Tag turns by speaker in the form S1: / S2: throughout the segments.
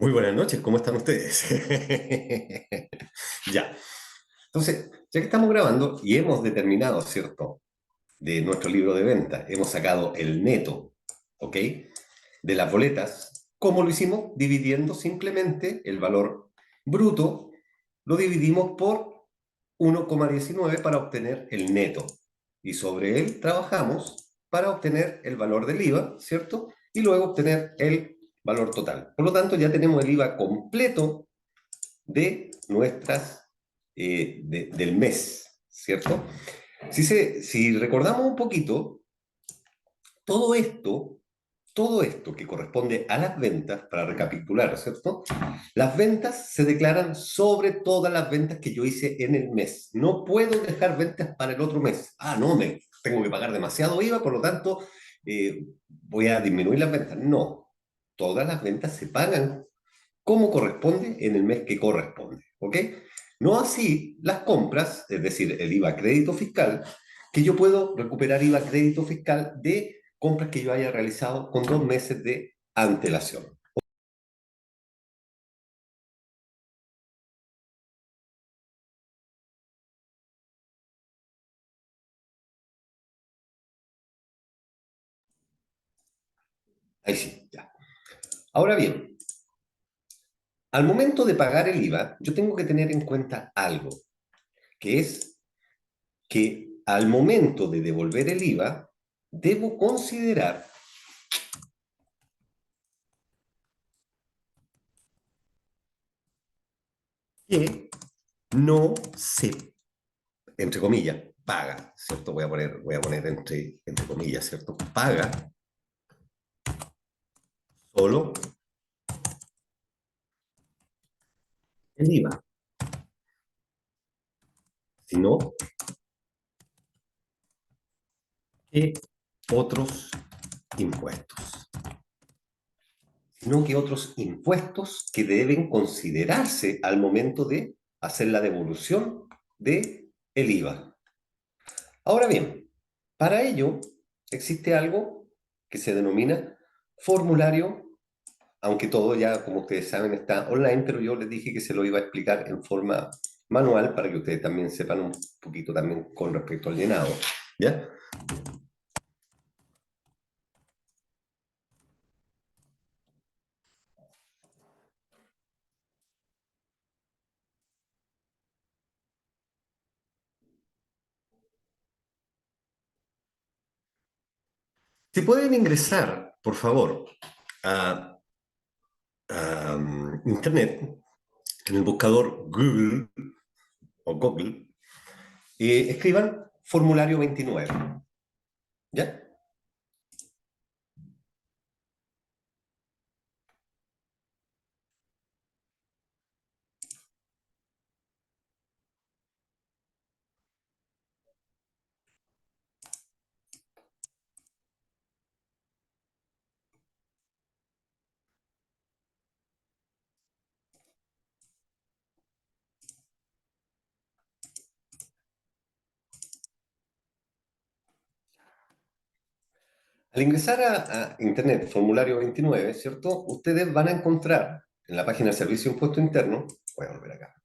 S1: Muy buenas noches, ¿cómo están ustedes? Ya, entonces, ya que estamos grabando y hemos determinado, ¿cierto? De nuestro libro de venta, hemos sacado el neto, ¿ok? De las boletas. ¿Cómo lo hicimos? Dividiendo simplemente el valor bruto, lo dividimos por 1,19 para obtener el neto. Y sobre él trabajamos para obtener el valor del IVA, ¿cierto? Y luego obtener el valor total. Por lo tanto, ya tenemos el IVA completo de del mes, ¿cierto? Si recordamos un poquito, todo esto, todo esto que corresponde a las ventas, para recapitular, ¿cierto? Las ventas se declaran sobre todas las ventas que yo hice en el mes. No puedo dejar ventas para el otro mes. Ah, no, me tengo que pagar demasiado IVA, por lo tanto, voy a disminuir las ventas. No, todas las ventas se pagan como corresponde en el mes que corresponde, ¿ok? No así las compras, es decir, el IVA crédito fiscal, que yo puedo recuperar IVA crédito fiscal de compras que yo haya realizado con 2 meses de antelación. Ahí sí, ya. Ahora bien, al momento de pagar el IVA, yo tengo que tener en cuenta algo, que es que al momento de devolver el IVA, debo considerar que no se, entre comillas, paga, ¿cierto? Voy a poner entre comillas, ¿cierto? Paga solo el IVA, sino que otros impuestos, sino que otros impuestos que deben considerarse al momento de hacer la devolución de el IVA. Ahora bien, para ello existe algo que se denomina formulario, aunque todo ya, como ustedes saben, está online, pero yo les dije que se lo iba a explicar en forma manual para que ustedes también sepan un poquito también con respecto al llenado, ¿ya? Si pueden ingresar, por favor, a, a Internet, en el buscador Google o Google, escriban formulario 29, ¿ya? Al ingresar a Internet, formulario 29, ¿cierto? Ustedes van a encontrar en la página del Servicio de Impuesto Interno, voy a volver acá.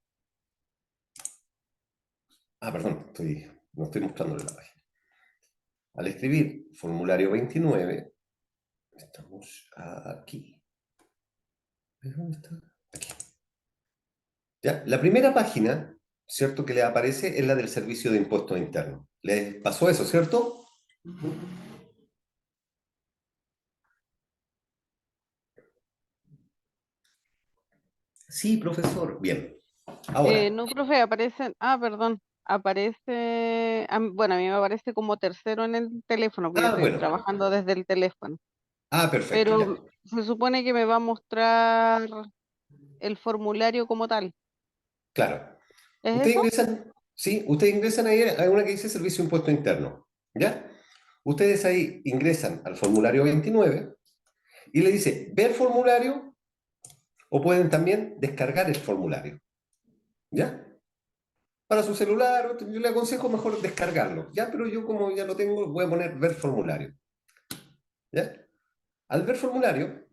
S1: Ah, perdón, no estoy mostrándole la página. Al escribir formulario 29, estamos aquí. ¿Dónde está? Aquí. ¿Ya? La primera página, ¿cierto? Que le aparece es la del Servicio de Impuestos Internos. ¿Les pasó eso, cierto? Sí, profesor. Bien. Ahora.
S2: No, profe, aparece, perdón, aparece, bueno, a mí me aparece como tercero en el teléfono, porque yo
S1: Ah,
S2: estoy
S1: bueno.
S2: trabajando desde el teléfono,
S1: Ah, perfecto, ya.
S2: pero se supone que me va a mostrar el formulario como tal.
S1: Claro.
S2: ¿Es
S1: Ustedes
S2: eso?
S1: ingresan, sí, ustedes ingresan ahí a una que dice Servicio de Impuesto Interno, ¿ya? Ustedes ahí ingresan al formulario 29 y le dice ver formulario o pueden también descargar el formulario, ¿ya? Para su celular, yo le aconsejo mejor descargarlo, ¿ya? Pero yo como ya lo tengo, voy a poner ver formulario, ¿ya? Al ver formulario,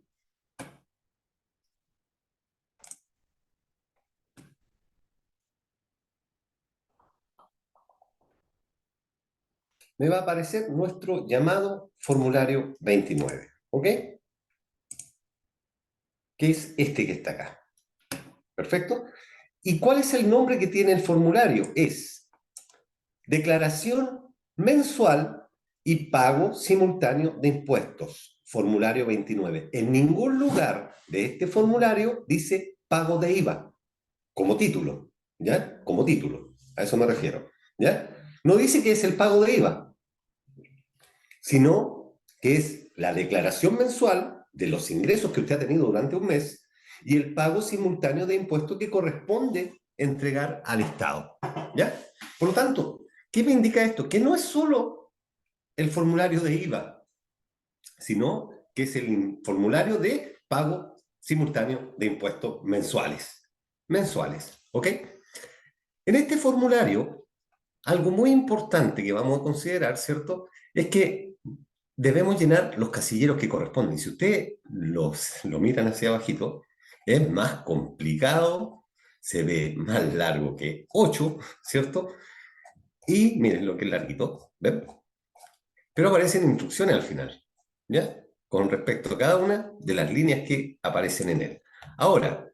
S1: me va a aparecer nuestro llamado formulario 29, ¿ok? Que es este que está acá. ¿Perfecto? ¿Y cuál es el nombre que tiene el formulario? Es Declaración Mensual y Pago Simultáneo de Impuestos, formulario 29. En ningún lugar de este formulario dice pago de IVA, como título, ¿ya? Como título, a eso me refiero, ¿ya? No dice que es el pago de IVA, sino que es la declaración mensual de los ingresos que usted ha tenido durante un mes y el pago simultáneo de impuestos que corresponde entregar al Estado. ¿Ya? Por lo tanto, ¿qué me indica esto? Que no es solo el formulario de IVA, sino que es el formulario de pago simultáneo de impuestos mensuales. Mensuales, ¿ok? En este formulario, algo muy importante que vamos a considerar, ¿cierto? Es que debemos llenar los casilleros que corresponden. Si ustedes lo miran hacia abajito, es más complicado, se ve más largo que 8, ¿cierto? Y miren lo que es larguito, ¿ven? Pero aparecen instrucciones al final, ¿ya? Con respecto a cada una de las líneas que aparecen en él. Ahora,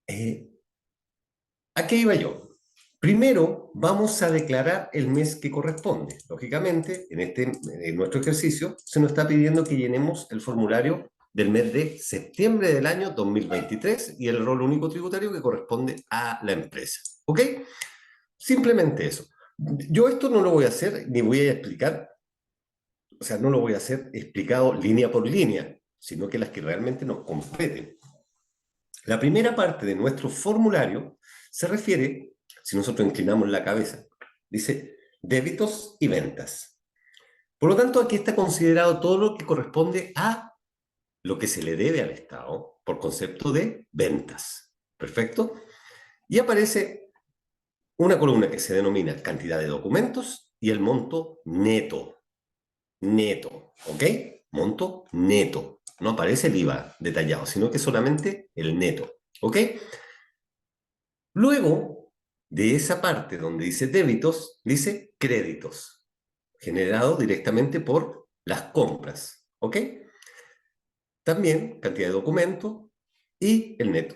S1: eh, ¿a qué iba yo? Primero, vamos a declarar el mes que corresponde. Lógicamente, en nuestro ejercicio, se nos está pidiendo que llenemos el formulario del mes de septiembre del año 2023 y el rol único tributario que corresponde a la empresa. ¿Ok? Simplemente eso. Yo esto no lo voy a hacer ni voy a explicar, o sea, no lo voy a hacer explicado línea por línea, sino que las que realmente nos competen. La primera parte de nuestro formulario se refiere, si nosotros inclinamos la cabeza, dice débitos y ventas. Por lo tanto, aquí está considerado todo lo que corresponde a lo que se le debe al Estado por concepto de ventas. ¿Perfecto? Y aparece una columna que se denomina cantidad de documentos y el monto neto. Neto, ¿ok? Monto neto. No aparece el IVA detallado, sino que solamente el neto, ¿ok? Luego de esa parte donde dice débitos, dice créditos, generado directamente por las compras, ¿ok? También cantidad de documentos y el neto.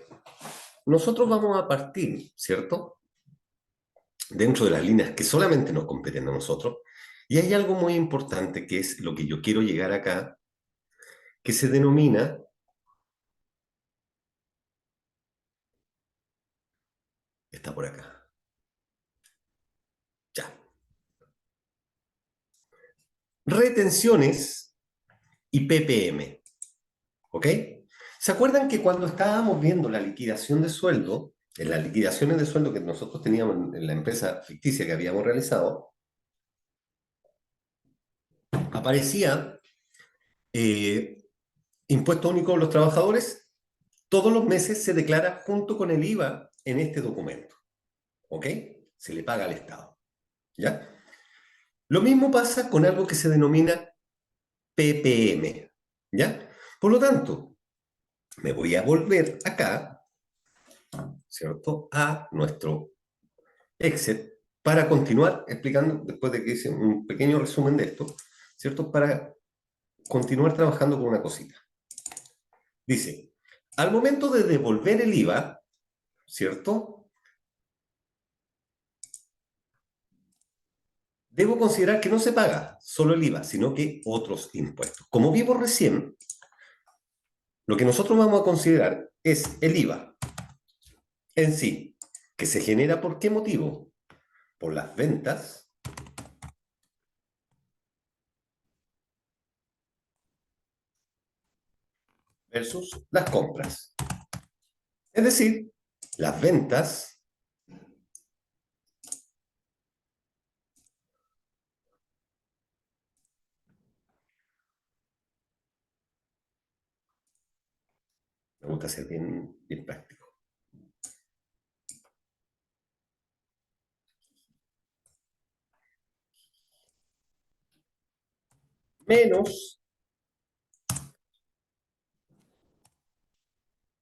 S1: Nosotros vamos a partir, ¿cierto? Dentro de las líneas que solamente nos competen a nosotros. Y hay algo muy importante que es lo que yo quiero llegar acá, que se denomina, está por acá, ya, retenciones y PPM, ¿ok? ¿Se acuerdan que cuando estábamos viendo la liquidación de sueldo, en las liquidaciones de sueldo que nosotros teníamos en la empresa ficticia que habíamos realizado, aparecía eh, impuesto único a los trabajadores, todos los meses se declara junto con el IVA en este documento, ¿ok? Se le paga al Estado, ¿ya? Lo mismo pasa con algo que se denomina PPM, ¿ya? Por lo tanto, me voy a volver acá, ¿cierto? A nuestro Excel para continuar explicando, después de que hice un pequeño resumen de esto, ¿cierto? Para continuar trabajando con una cosita. Dice, al momento de devolver el IVA, ¿cierto? Debo considerar que no se paga solo el IVA, sino que otros impuestos. Como vimos recién, lo que nosotros vamos a considerar es el IVA en sí, que se genera ¿por qué motivo? Por las ventas versus las compras. Es decir, las ventas me gusta ser bien, bien práctico. Menos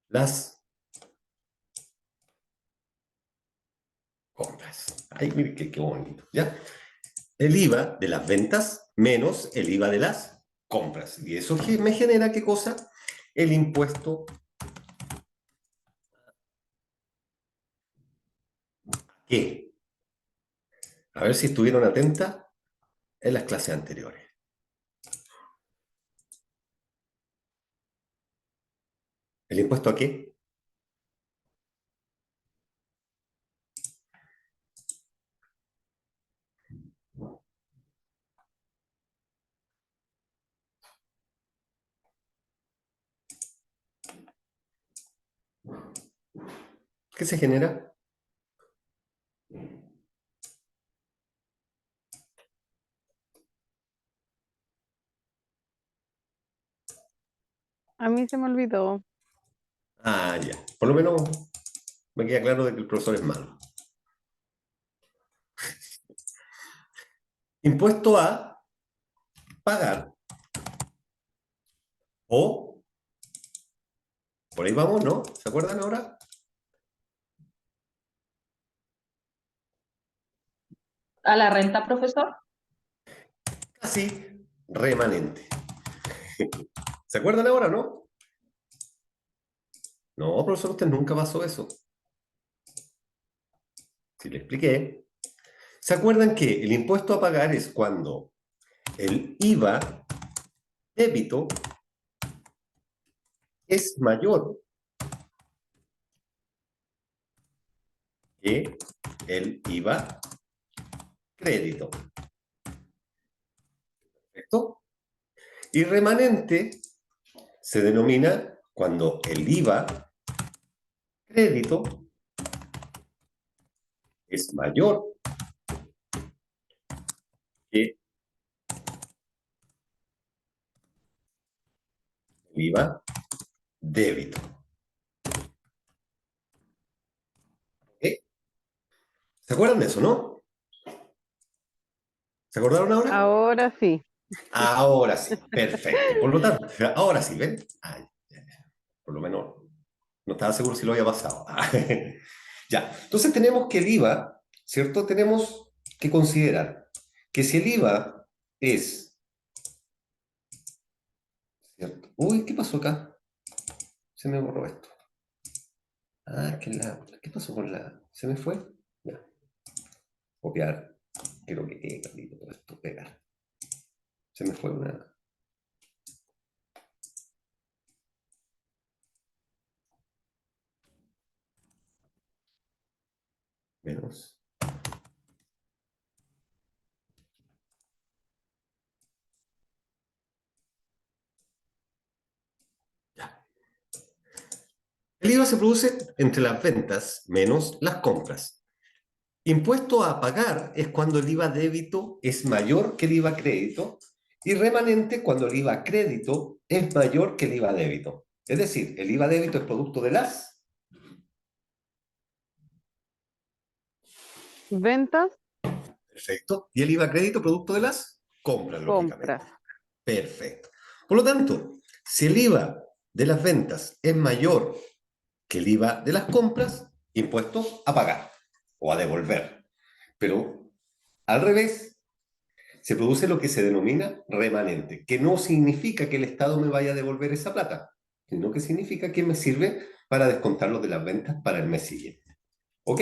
S1: las compras. Ay, mire qué bonito, ¿ya? El IVA de las ventas menos el IVA de las compras. Y eso me genera, ¿qué cosa? El impuesto. ¿Qué? A ver si estuvieron atentas en las clases anteriores. ¿El impuesto a qué? ¿Qué se genera?
S2: A mí se me olvidó.
S1: Ah, ya. Por lo menos me queda claro de que el profesor es malo. Impuesto a pagar o, por ahí vamos, ¿no? ¿Se acuerdan ahora?
S3: ¿A la renta, profesor?
S1: Casi remanente. ¿Se acuerdan ahora, no? No, profesor, usted nunca pasó eso. Si le expliqué. ¿Se acuerdan que el impuesto a pagar es cuando el IVA débito es mayor que el IVA crédito? ¿Correcto? Y remanente se denomina cuando el IVA crédito es mayor que el IVA débito. ¿Ok? ¿Se acuerdan de eso, no? ¿Se acordaron ahora?
S2: Ahora sí.
S1: Ahora sí, perfecto. Por lo tanto, ahora sí, ¿ven? Ay, por lo menos no estaba seguro si lo había pasado. Ya, entonces tenemos que el IVA, ¿cierto? Tenemos que considerar que si el IVA es, ¿cierto? Uy, ¿qué pasó acá? Se me borró esto. Ah, ¿qué pasó con la? ¿Se me fue? Ya, copiar. Quiero que quede clarito todo esto, pegar. Se me fue una. Menos. Ya. El IVA se produce entre las ventas menos las compras. Impuesto a pagar es cuando el IVA débito es mayor que el IVA crédito y remanente cuando el IVA crédito es mayor que el IVA débito. Es decir, el IVA débito es producto de las
S2: Ventas,
S1: perfecto, y el IVA crédito producto de las compras, lógicamente.
S2: compras.
S1: Perfecto. Por lo tanto, si el IVA de las ventas es mayor que el IVA de las compras, impuesto a pagar o a devolver. Pero al revés, se produce lo que se denomina remanente, que no significa que el Estado me vaya a devolver esa plata, sino que significa que me sirve para descontarlo de las ventas para el mes siguiente. ¿Ok?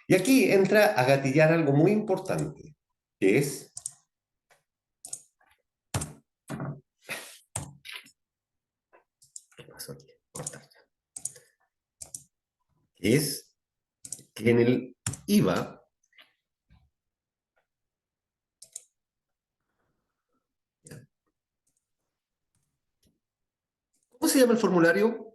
S1: Y aquí entra a gatillar algo muy importante, que es, ¿qué pasó aquí? Cortar. Es que en el IVA, ¿cómo se llama el formulario?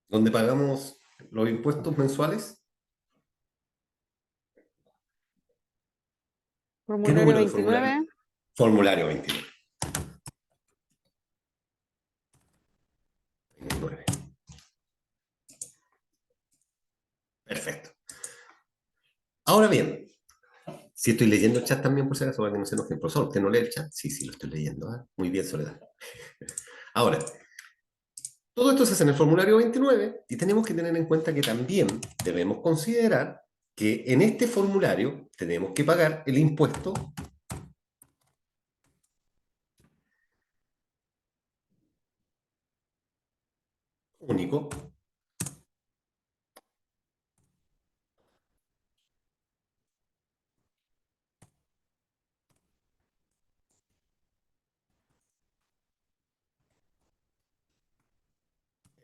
S1: Donde pagamos los impuestos mensuales. ¿Qué
S2: Formulario
S1: número de formulario?
S2: 29.
S1: Formulario 29. 29. Perfecto. Ahora bien, Sí, estoy leyendo el chat también, por si acaso, para que no se enojen. Profesor, ¿usted no lee el chat? Sí, sí, lo estoy leyendo. ¿Ah? Muy bien, Soledad. Ahora, todo esto se hace en el formulario 29 y tenemos que tener en cuenta que también debemos considerar que en este formulario tenemos que pagar el impuesto único.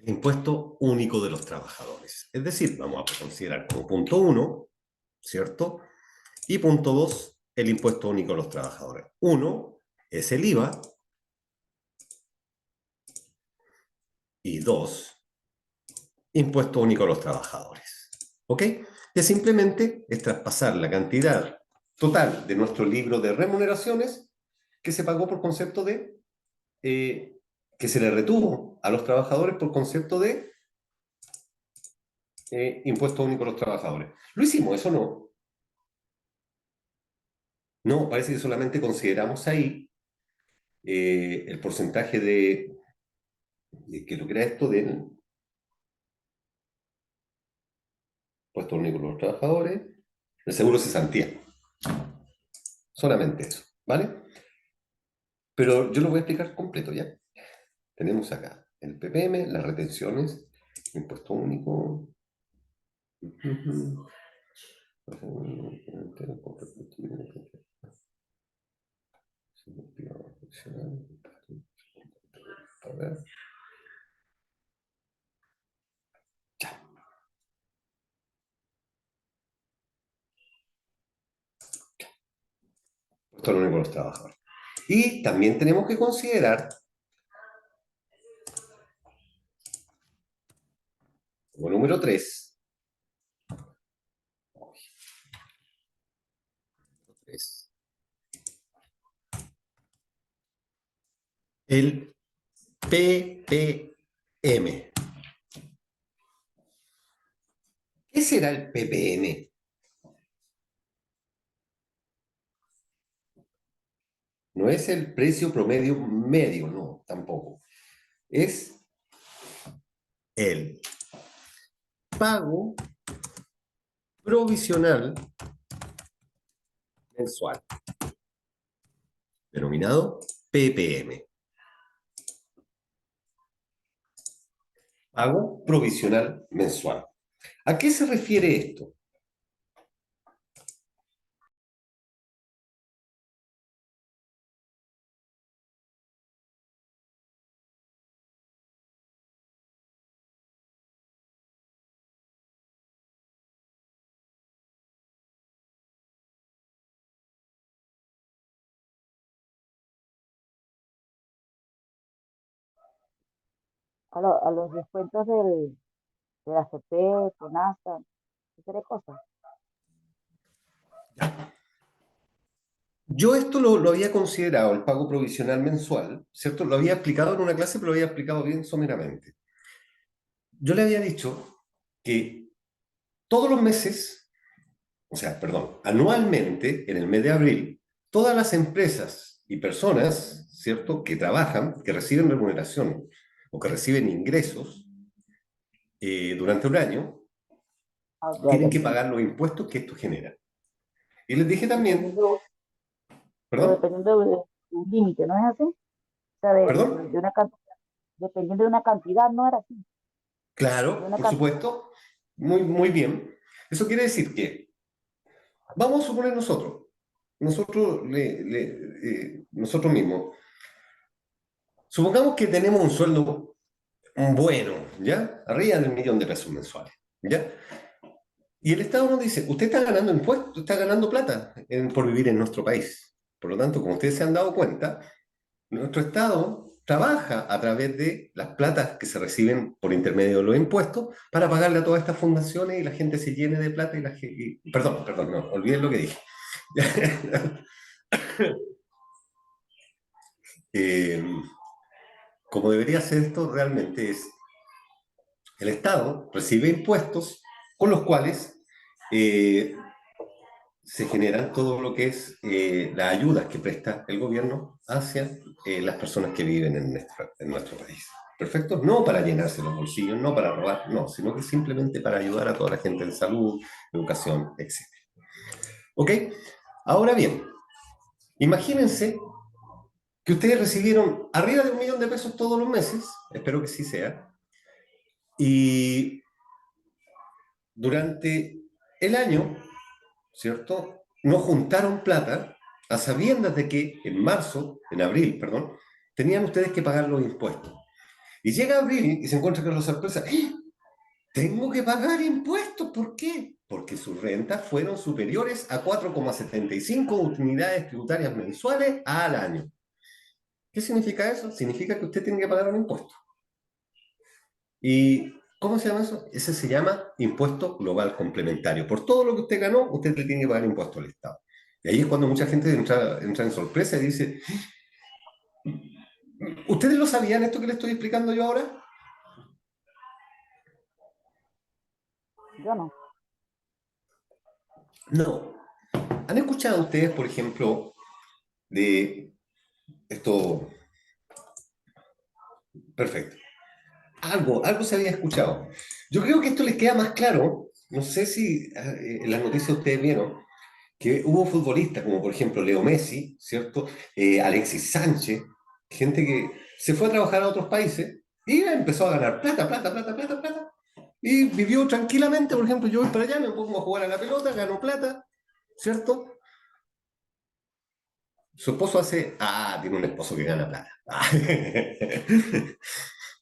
S1: El impuesto único de los trabajadores. Es decir, vamos a considerar como punto 1, ¿cierto? Y punto 2, el impuesto único de los trabajadores. 1 es el IVA y 2, impuesto único a los trabajadores. ¿Ok? Que simplemente es traspasar la cantidad total de nuestro libro de remuneraciones que se pagó por concepto de, que se le retuvo a los trabajadores por concepto de impuesto único a los trabajadores. ¿Lo hicimos eso o no? No, parece que solamente consideramos ahí el porcentaje que lo crea esto del impuesto único a los trabajadores, el seguro de cesantía. Solamente eso, ¿vale? Pero yo lo voy a explicar completo, ¿ya? Tenemos acá el PPM, las retenciones, impuesto único. A ver. Ya. Impuesto único a los trabajadores. Y también tenemos que considerar, como número 3, el PPM. ¿Qué será el PPM? No es el precio promedio medio, no, tampoco. Es el pago provisional mensual, denominado PPM. Pago provisional mensual. ¿A qué se refiere esto?
S4: A los descuentos de la CP, FONASA, etcétera cosas.
S1: Yo esto lo había considerado, el pago provisional mensual, ¿cierto? Lo había explicado en una clase, pero lo había explicado bien someramente. Yo le había dicho que todos los meses, o sea, perdón, anualmente, en el mes de abril, todas las empresas y personas, ¿cierto?, que trabajan, que reciben remuneración o que reciben ingresos durante un año,
S4: Ah, ya,
S1: tienen
S4: ya,
S1: que
S4: sí.
S1: pagar los impuestos que esto genera. Y les dije también,
S4: Dependiendo, pero
S1: perdón,
S4: dependiendo de un límite, ¿no es así? O sea,
S1: perdón,
S4: de una cantidad, dependiendo de una cantidad, no era así. De
S1: claro,
S4: una
S1: por
S4: cantidad.
S1: supuesto, muy, muy bien. Eso quiere decir que, vamos a suponer nosotros mismos, supongamos que tenemos un sueldo bueno, ¿ya? Arriba del 1.000.000 de pesos mensuales, ¿ya? Y el Estado nos dice, usted está ganando impuestos, está ganando plata por vivir en nuestro país. Por lo tanto, como ustedes se han dado cuenta, nuestro Estado trabaja a través de las platas que se reciben por intermedio de los impuestos para pagarle a todas estas fundaciones y la gente se llene de plata perdón, no, olviden lo que dije. Eh, como debería ser esto realmente es, el Estado recibe impuestos con los cuales eh, se generan todo lo que es las ayudas que presta el gobierno hacia las personas que viven en nuestro país. ¿Perfecto? No para llenarse los bolsillos, no para robar, no, sino que simplemente para ayudar a toda la gente en salud, educación, etc. ¿Ok? Ahora bien, imagínense que ustedes recibieron arriba de 1 millón de pesos todos los meses, espero que sí sea, y durante el año, ¿cierto? No juntaron plata a sabiendas de que en abril, perdón, tenían ustedes que pagar los impuestos. Y llega abril y se encuentra con la sorpresa, ¡eh! Tengo que pagar impuestos, ¿por qué? Porque sus rentas fueron superiores a 4,75 unidades tributarias mensuales al año. ¿Qué significa eso? Significa que usted tiene que pagar un impuesto. ¿Y cómo se llama eso? Ese se llama impuesto global complementario. Por todo lo que usted ganó, usted le tiene que pagar impuesto al Estado. Y ahí es cuando mucha gente entra en sorpresa y dice, ¿ustedes lo sabían esto que le estoy explicando yo ahora?
S4: Yo no.
S1: No. ¿Han escuchado ustedes, por ejemplo, de esto? Perfecto. Algo se había escuchado. Yo creo que esto les queda más claro. No sé si en las noticias ustedes vieron que hubo futbolistas como por ejemplo Leo Messi, ¿cierto? Alexis Sánchez, gente que se fue a trabajar a otros países y empezó a ganar plata, plata, plata, plata, plata. Y vivió tranquilamente, por ejemplo, yo voy para allá, me pongo a jugar a la pelota, gano plata, ¿cierto? Su esposo tiene un esposo que gana plata.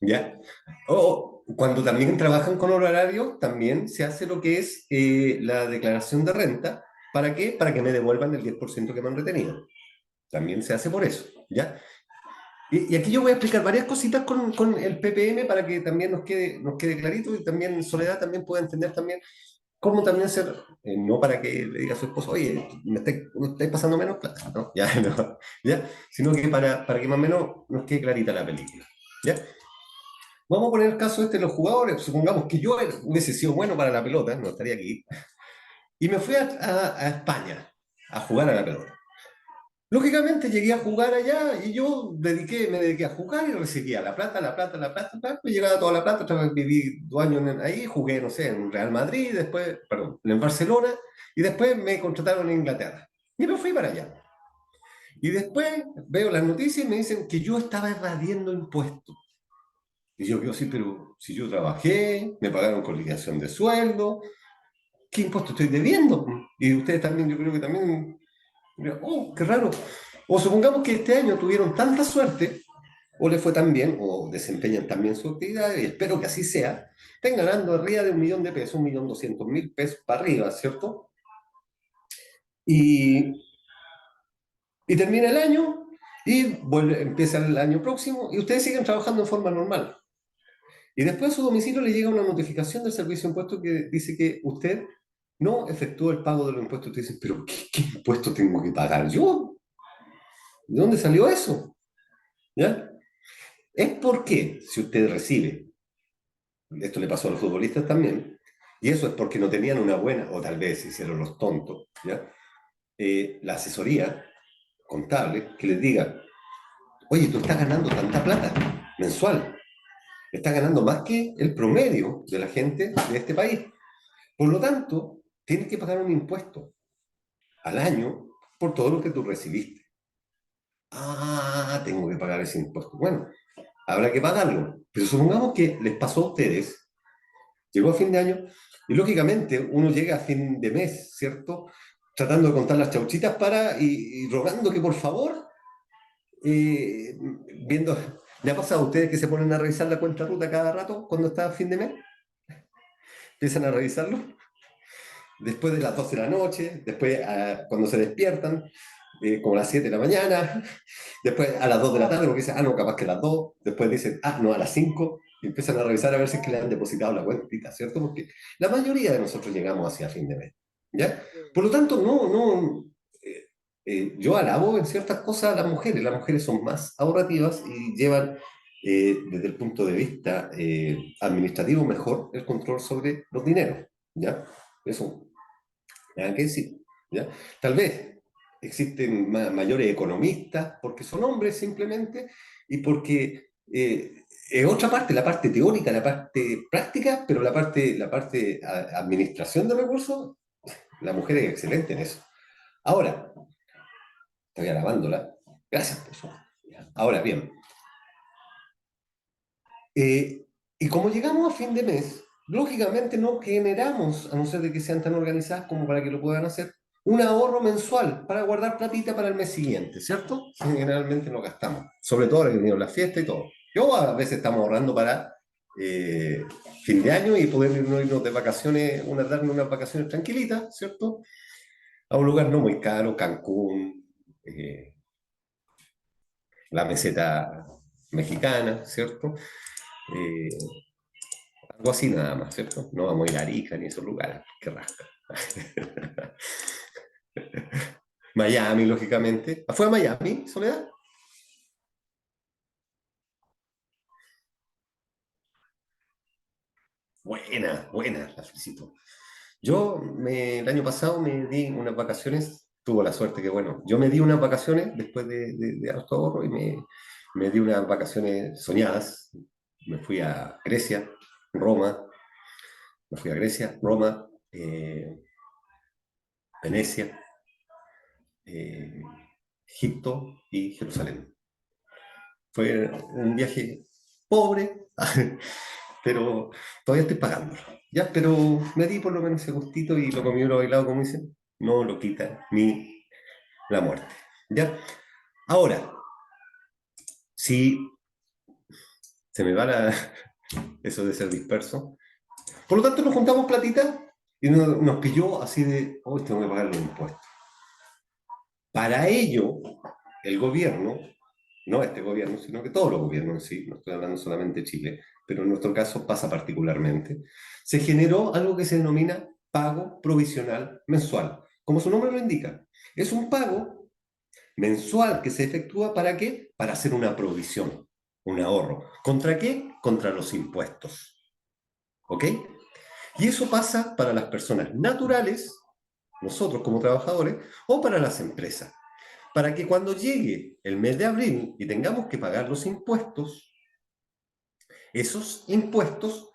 S1: ¿Ya? O cuando también trabajan con horario, también se hace lo que es la declaración de renta. ¿Para qué? Para que me devuelvan el 10% que me han retenido. También se hace por eso, ¿ya? Y aquí yo voy a explicar varias cositas con el PPM para que también nos quede clarito y también Soledad también pueda entender también cómo también ser, no para que le diga a su esposo, oye, me estáis pasando menos plata, ¿no? Ya, no, ¿ya? Sino que para que más o menos nos quede clarita la película, ¿ya? Vamos a poner el caso de los jugadores, supongamos que yo hubiese sido bueno para la pelota, no estaría aquí, y me fui a España a jugar a la pelota. Lógicamente llegué a jugar allá y yo me dediqué a jugar y recibía la plata, la plata, la plata, la plata, me llegaba toda la plata, otra vez viví 2 años ahí, jugué, no sé, en Real Madrid, después, perdón, en Barcelona, y después me contrataron en Inglaterra. Y me fui para allá. Y después veo las noticias y me dicen que yo estaba evadiendo impuestos. Y yo digo, sí, pero si yo trabajé, me pagaron con liquidación de sueldo, ¿qué impuesto estoy debiendo? Y ustedes también, yo creo que también, oh, qué raro. O supongamos que este año tuvieron tanta suerte, o les fue tan bien, o desempeñan tan bien su actividad, y espero que así sea, estén ganando arriba de 1 millón de pesos, 1.200.000 pesos para arriba, ¿cierto? Y, y termina el año, y empieza el año próximo, y ustedes siguen trabajando en forma normal. Y después a su domicilio le llega una notificación del servicio de impuestos que dice que usted no efectuó el pago de los impuestos. Usted dice, pero ¿qué impuesto tengo que pagar yo? ¿De dónde salió eso? ¿Ya? Es porque si usted recibe, esto le pasó a los futbolistas también, y eso es porque no tenían una buena, o tal vez hicieron los tontos, ¿ya? La asesoría contable que les diga, oye, tú estás ganando tanta plata mensual, estás ganando más que el promedio de la gente de este país. Por lo tanto, tienes que pagar un impuesto al año por todo lo que tú recibiste. Tengo que pagar ese impuesto. Bueno, habrá que pagarlo. Pero supongamos que les pasó a ustedes, llegó a fin de año, y lógicamente uno llega a fin de mes, ¿cierto? Tratando de contar las chauchitas y rogando que por favor, eh, viendo, ¿le ha pasado a ustedes que se ponen a revisar la cuenta ruta cada rato cuando está a fin de mes? Empiezan a revisarlo después de las 12 de la noche, después cuando se despiertan, como a las 7 de la mañana, después a las 2 de la tarde, porque dicen, no, capaz que a las 2, después dicen, no, a las 5, y empiezan a revisar a ver si es que le han depositado la cuentita, ¿cierto? Porque la mayoría de nosotros llegamos hacia fin de mes, ¿ya? Por lo tanto, yo alabo en ciertas cosas a las mujeres son más ahorrativas y llevan, desde el punto de vista administrativo, mejor el control sobre los dineros, ¿ya? Eso, nada que decir. ¿ya? Tal vez existen mayores economistas porque son hombres simplemente y porque es otra parte, la parte teórica, la parte práctica, pero la parte administración de recursos, la mujer es excelente en eso. Ahora, estoy alabándola. Gracias por eso. Ahora bien, y como llegamos a fin de mes, lógicamente no generamos, a no ser de que sean tan organizadas como para que lo puedan hacer, un ahorro mensual para guardar platita para el mes siguiente, ¿cierto? Generalmente no gastamos, sobre todo ahora que viene la fiesta y todo. Yo a veces estamos ahorrando para eh, fin de año y poder irnos de vacaciones, darnos unas vacaciones tranquilitas, ¿cierto? A un lugar no muy caro, Cancún, la meseta mexicana, ¿cierto? Eh, Algo así nada más, ¿cierto? No vamos a ir a Arica ni a esos lugares, qué rasca. Miami, lógicamente. ¿Fue a Miami, Soledad? Buena, buena, la felicito. El año pasado me di unas vacaciones, tuvo la suerte que, bueno, yo me di unas vacaciones después de harto ahorro y me di unas vacaciones soñadas. Me fui a Grecia, Roma, me fui a Grecia, Roma, Venecia, eh, Egipto y Jerusalén. Fue un viaje pobre, pero todavía estoy pagándolo. Ya, pero me di por lo menos ese gustito y lo comí lo bailado, como dicen, no lo quita ni la muerte. Ya, ahora, si se me va eso de ser disperso, por lo tanto nos juntamos platita y nos pilló así de, hoy tengo que pagar los impuestos. Para ello, el gobierno, no este gobierno, sino que todos los gobiernos en sí, no estoy hablando solamente de Chile, pero en nuestro caso pasa particularmente, se generó algo que se denomina pago provisional mensual. Como su nombre lo indica, es un pago mensual que se efectúa ¿para qué? Para hacer una provisión, un ahorro. ¿Contra qué? Contra los impuestos. ¿Ok? Y eso pasa para las personas naturales, nosotros como trabajadores, o para las empresas. Para que cuando llegue el mes de abril y tengamos que pagar los impuestos, esos impuestos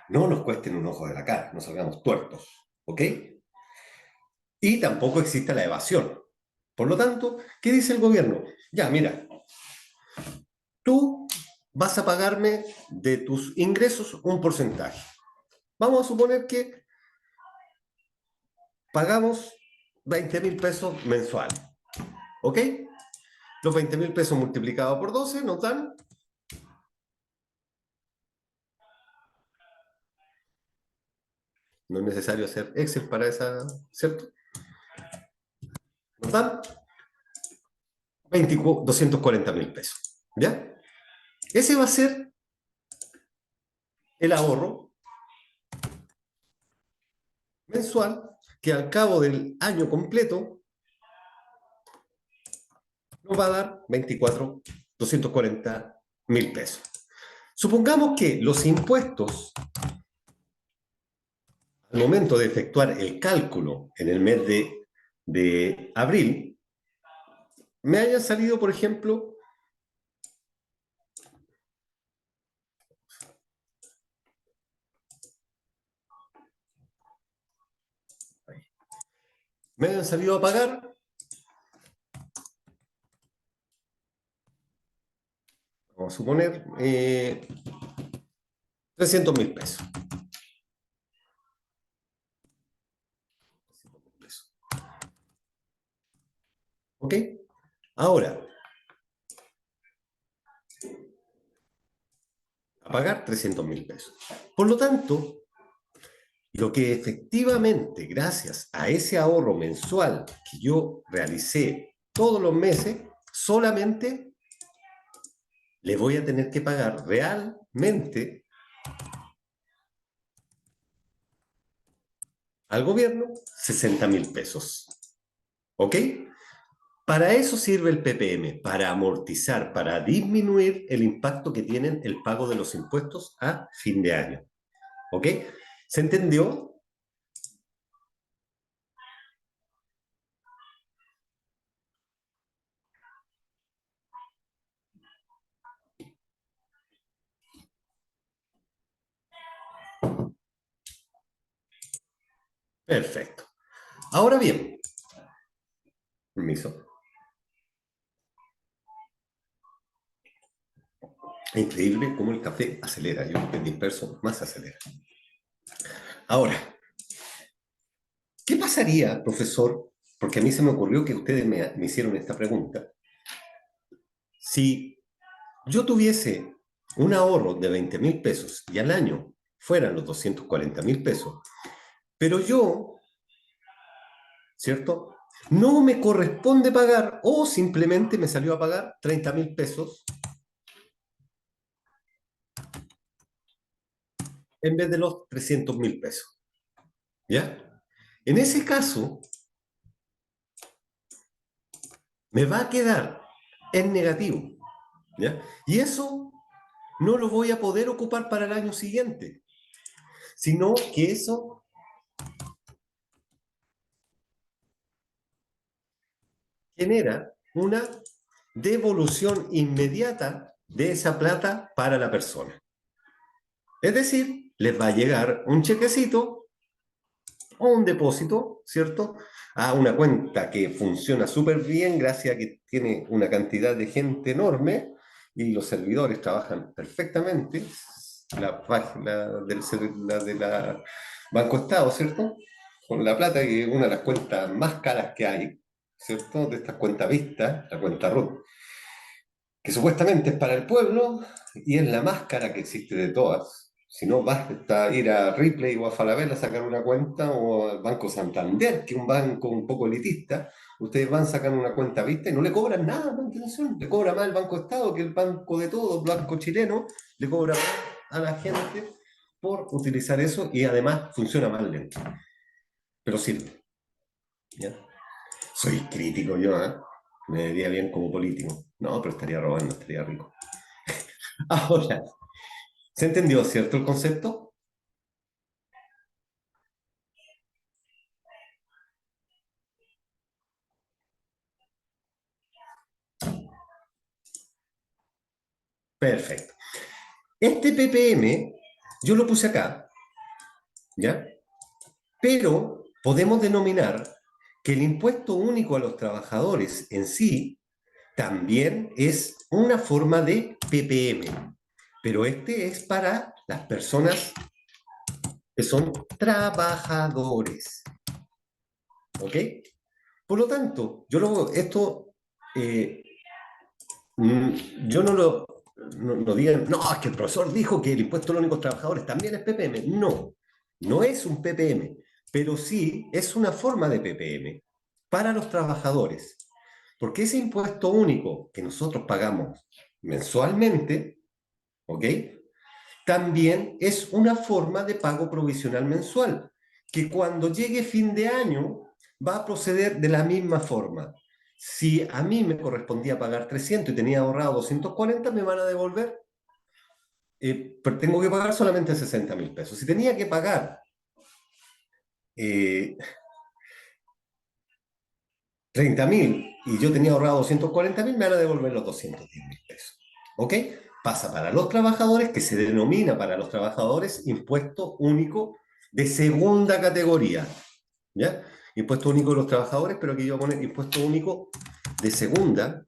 S1: no nos cuesten un ojo de la cara, no salgamos tuertos, ¿ok? Y tampoco exista la evasión. Por lo tanto, ¿qué dice el gobierno? Ya, mira, tú vas a pagarme de tus ingresos un porcentaje. Vamos a suponer que pagamos 20.000 pesos mensuales, ¿ok? Los 20.000 pesos multiplicados por 12 nos dan. No es necesario hacer Excel para esa, ¿cierto? Nos dan 240.000 pesos, ¿ya? Ese va a ser el ahorro mensual que al cabo del año completo nos va a dar 240.000 pesos. Supongamos que los impuestos, al momento de efectuar el cálculo en el mes de abril, me hayan salido, por ejemplo, me hayan salido a pagar, vamos a suponer, 300.000 pesos. ¿Ok? Ahora, a pagar 300.000 pesos. Por lo tanto, lo que efectivamente, gracias a ese ahorro mensual que yo realicé todos los meses, solamente le voy a tener que pagar realmente al gobierno 60.000 pesos. ¿Ok? Para eso sirve el PPM, para amortizar, para disminuir el impacto que tienen el pago de los impuestos a fin de año. ¿Ok? ¿Se entendió? Perfecto. Ahora bien, permiso. Es increíble cómo el café acelera. Yo creo que disperso más acelera. Ahora, ¿qué pasaría, profesor? Porque a mí se me ocurrió que ustedes me hicieron esta pregunta. Si yo tuviese un ahorro de 20.000 pesos y al año fueran los 240.000 pesos, pero yo, ¿cierto? No me corresponde pagar o simplemente me salió a pagar 30.000 pesos en vez de los 300.000 pesos. ¿Ya? En ese caso, me va a quedar en negativo. ¿Ya? Y eso no lo voy a poder ocupar para el año siguiente, sino que eso genera una devolución inmediata de esa plata para la persona. Es decir, les va a llegar un chequecito o un depósito, ¿cierto? A una cuenta que funciona súper bien gracias a que tiene una cantidad de gente enorme y los servidores trabajan perfectamente. La página de la Banco Estado, ¿cierto? Con la plata, que es una de las cuentas más caras que hay, ¿cierto? De estas cuentas vistas, la cuenta RUT, que supuestamente es para el pueblo y es la más cara que existe de todas. Si no, basta ir a Ripley o a Falabella a sacar una cuenta, o al Banco Santander, que es un banco un poco elitista. Ustedes van sacando una cuenta vista y no le cobran nada de mantención. Le cobra más el Banco Estado, que el banco de todos, el banco chileno, le cobra más a la gente por utilizar eso y además funciona más lento. Pero sirve. ¿Ya? Soy crítico yo, ¿eh? Me vería bien como político. No, pero estaría robando, estaría rico. Ahora, ¿se entendió, cierto, el concepto? Perfecto. Este ppm, yo lo puse acá, ¿ya? Pero podemos denominar que el impuesto único a los trabajadores en sí también es una forma de ppm, pero este es para las personas que son trabajadores, ¿ok? Por lo tanto, eh, yo no digan, no, es que el profesor dijo que el impuesto a los únicos trabajadores también es ppm. No, no es un ppm, pero sí es una forma de ppm para los trabajadores. Porque ese impuesto único que nosotros pagamos mensualmente, ¿ok? También es una forma de pago provisional mensual, que cuando llegue fin de año va a proceder de la misma forma. Si a mí me correspondía pagar 300 y tenía ahorrado 240, me van a devolver, pero tengo que pagar solamente 60.000 pesos. Si tenía que pagar 30.000 y yo tenía ahorrado 240.000, me van a devolver los 210.000 pesos. ¿Ok? Pasa para los trabajadores, que se denomina para los trabajadores impuesto único de segunda categoría. ¿Ya? Impuesto único de los trabajadores, pero aquí yo voy a poner impuesto único de segunda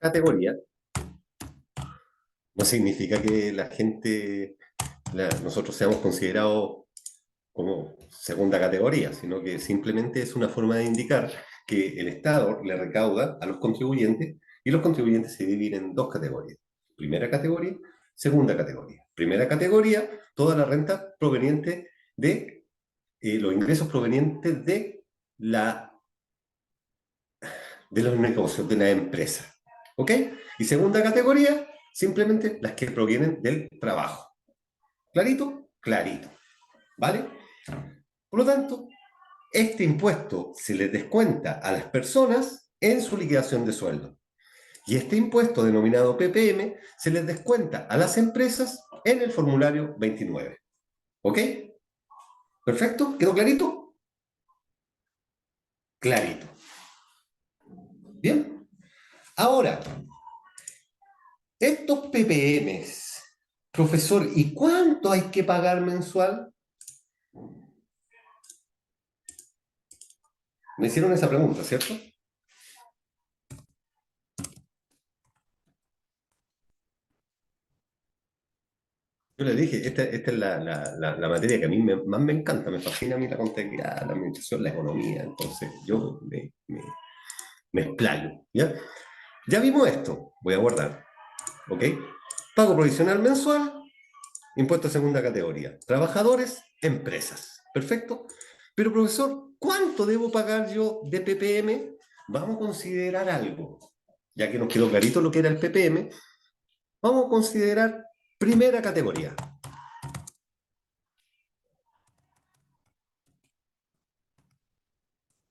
S1: categoría. No significa que la gente, nosotros seamos considerados como segunda categoría, sino que simplemente es una forma de indicar que el Estado le recauda a los contribuyentes y los contribuyentes se dividen en dos categorías. Primera categoría, segunda categoría. Primera categoría, toda la renta proveniente de los ingresos provenientes de los negocios, de la empresa. ¿Ok? Y segunda categoría, simplemente las que provienen del trabajo. ¿Clarito? Clarito. ¿Vale? Por lo tanto, este impuesto se les descuenta a las personas en su liquidación de sueldo. Y este impuesto denominado ppm se les descuenta a las empresas en el formulario 29. ¿Ok? ¿Perfecto? ¿Quedó clarito? Clarito. Bien. Ahora, estos ppms, profesor, ¿y cuánto hay que pagar mensual? Me hicieron esa pregunta, ¿cierto? Yo les dije, esta es la materia que a mí más me encanta, me fascina a mí la contabilidad, la administración, la economía, entonces yo me explayo, ¿ya? Ya vimos esto, voy a guardar, ¿ok? Pago provisional mensual, impuesto de segunda categoría. Trabajadores, empresas, ¿perfecto? Pero profesor, ¿cuánto debo pagar yo de PPM? Vamos a considerar algo, ya que nos quedó clarito lo que era el PPM, vamos a considerar primera categoría.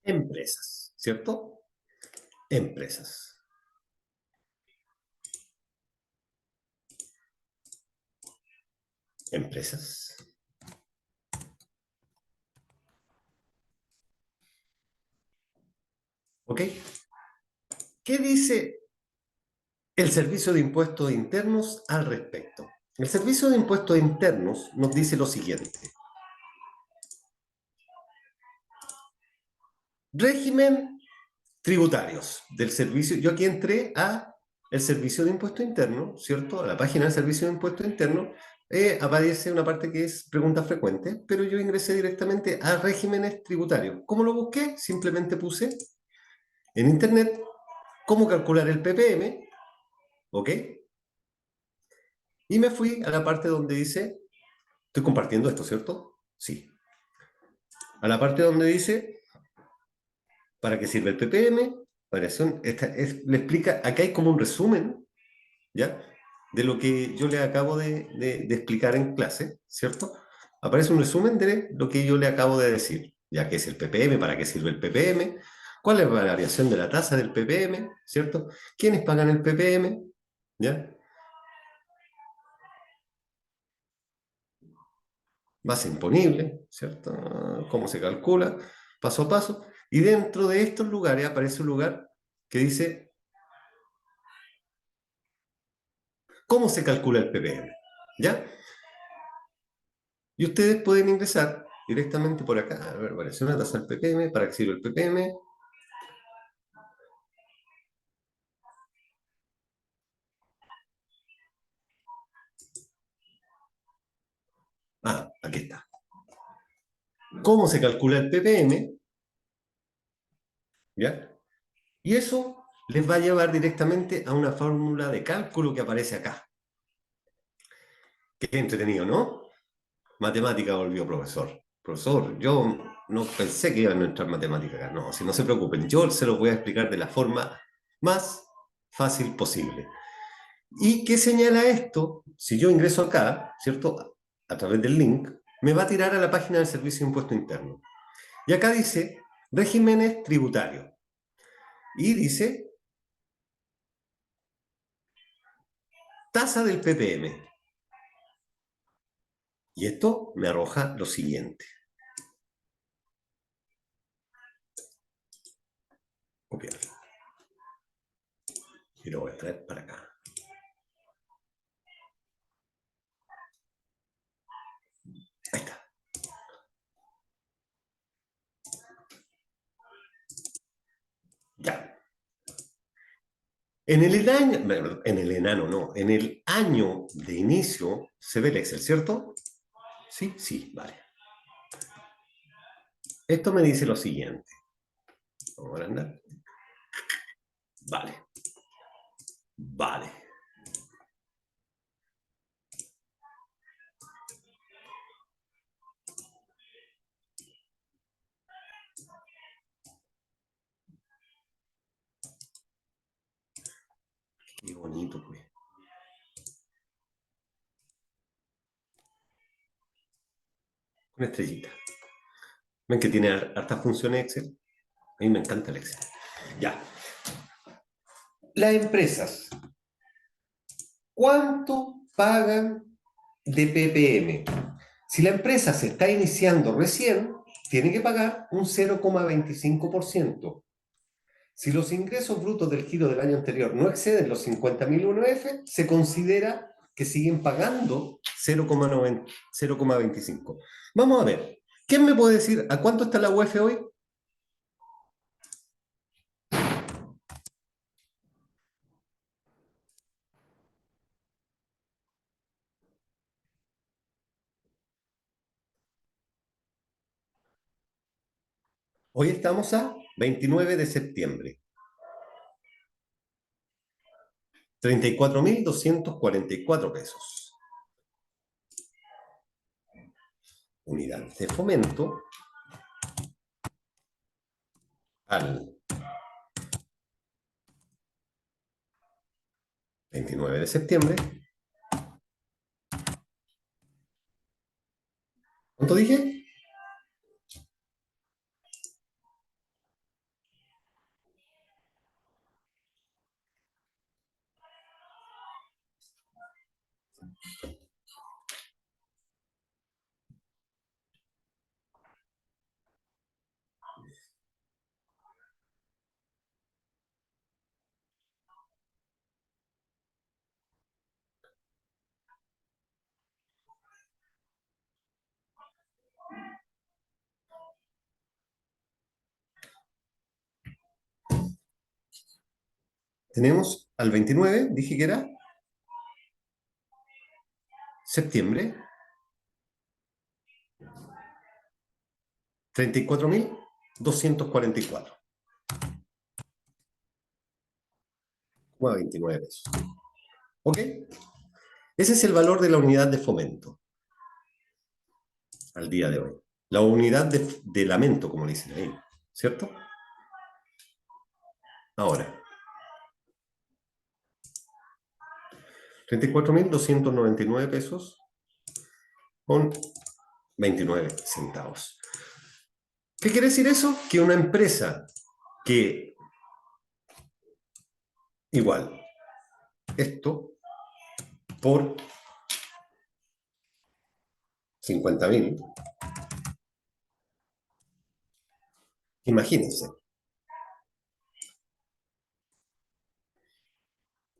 S1: Empresas, ¿cierto? Empresas. Empresas. ¿Ok? ¿Qué dice el Servicio de Impuestos Internos al respecto? El Servicio de Impuestos Internos nos dice lo siguiente. Régimen tributarios del servicio. Yo aquí entré a el Servicio de Impuesto Interno, ¿cierto? A la página del Servicio de Impuesto Interno aparece una parte que es preguntas frecuentes, pero yo ingresé directamente a regímenes tributarios. ¿Cómo lo busqué? Simplemente puse en Internet cómo calcular el PPM, ¿ok? Y me fui a la parte donde dice, estoy compartiendo esto, ¿cierto? Sí. A la parte donde dice, ¿para qué sirve el PPM? Le explica, acá hay como un resumen, ¿ya? De lo que yo le acabo de explicar en clase, ¿cierto? Aparece un resumen de lo que yo le acabo de decir, ya que es el PPM, para qué sirve el PPM, cuál es la variación de la tasa del PPM, ¿cierto? ¿Quiénes pagan el PPM? ¿Ya? Base imponible, ¿cierto? ¿Cómo se calcula? Paso a paso. Y dentro de estos lugares aparece un lugar que dice ¿cómo se calcula el PPM? ¿Ya? Y ustedes pueden ingresar directamente por acá. A ver, variación de tasa del PPM, ¿para qué sirve el PPM? Ah, aquí está. ¿Cómo se calcula el PPM? ¿Ya? Y eso les va a llevar directamente a una fórmula de cálculo que aparece acá. Qué entretenido, ¿no? Matemática volvió profesor. Profesor, yo no pensé que iban a entrar matemáticas acá. No, si no se preocupen, yo se los voy a explicar de la forma más fácil posible. ¿Y qué señala esto? Si yo ingreso acá, ¿cierto? A través del link, me va a tirar a la página del Servicio de Impuesto Interno. Y acá dice regímenes tributarios. Y dice tasa del PPM. Y esto me arroja lo siguiente. Copiar. Y lo voy a traer para acá. Ahí está. Ya. En el año, en el año de inicio se ve el Excel, ¿cierto? Sí, sí, vale. Esto me dice lo siguiente. Vamos a andar. Vale. Vale. Qué bonito, pues. Una estrellita. ¿Ven que tiene hartas funciones Excel? A mí me encanta el Excel. Ya. Las empresas, ¿cuánto pagan de PPM? Si la empresa se está iniciando recién, tiene que pagar un 0,25%. Si los ingresos brutos del giro del año anterior no exceden los 50.000 UF, se considera que siguen pagando 0,25. Vamos a ver, ¿quién me puede decir a cuánto está la UF hoy? Hoy estamos a 29 de septiembre. 34.244 pesos. Unidad de fomento al 29 de septiembre. ¿Cuánto dije? Tenemos al 29, dije que era septiembre, 34.244. 29 pesos. ¿Ok? Ese es el valor de la unidad de fomento al día de hoy. La unidad de lamento, como le dicen ahí, ¿cierto? Ahora, 34.299 pesos con 29 centavos. ¿Qué quiere decir eso? Que una empresa que, igual, esto por 50.000, imagínense,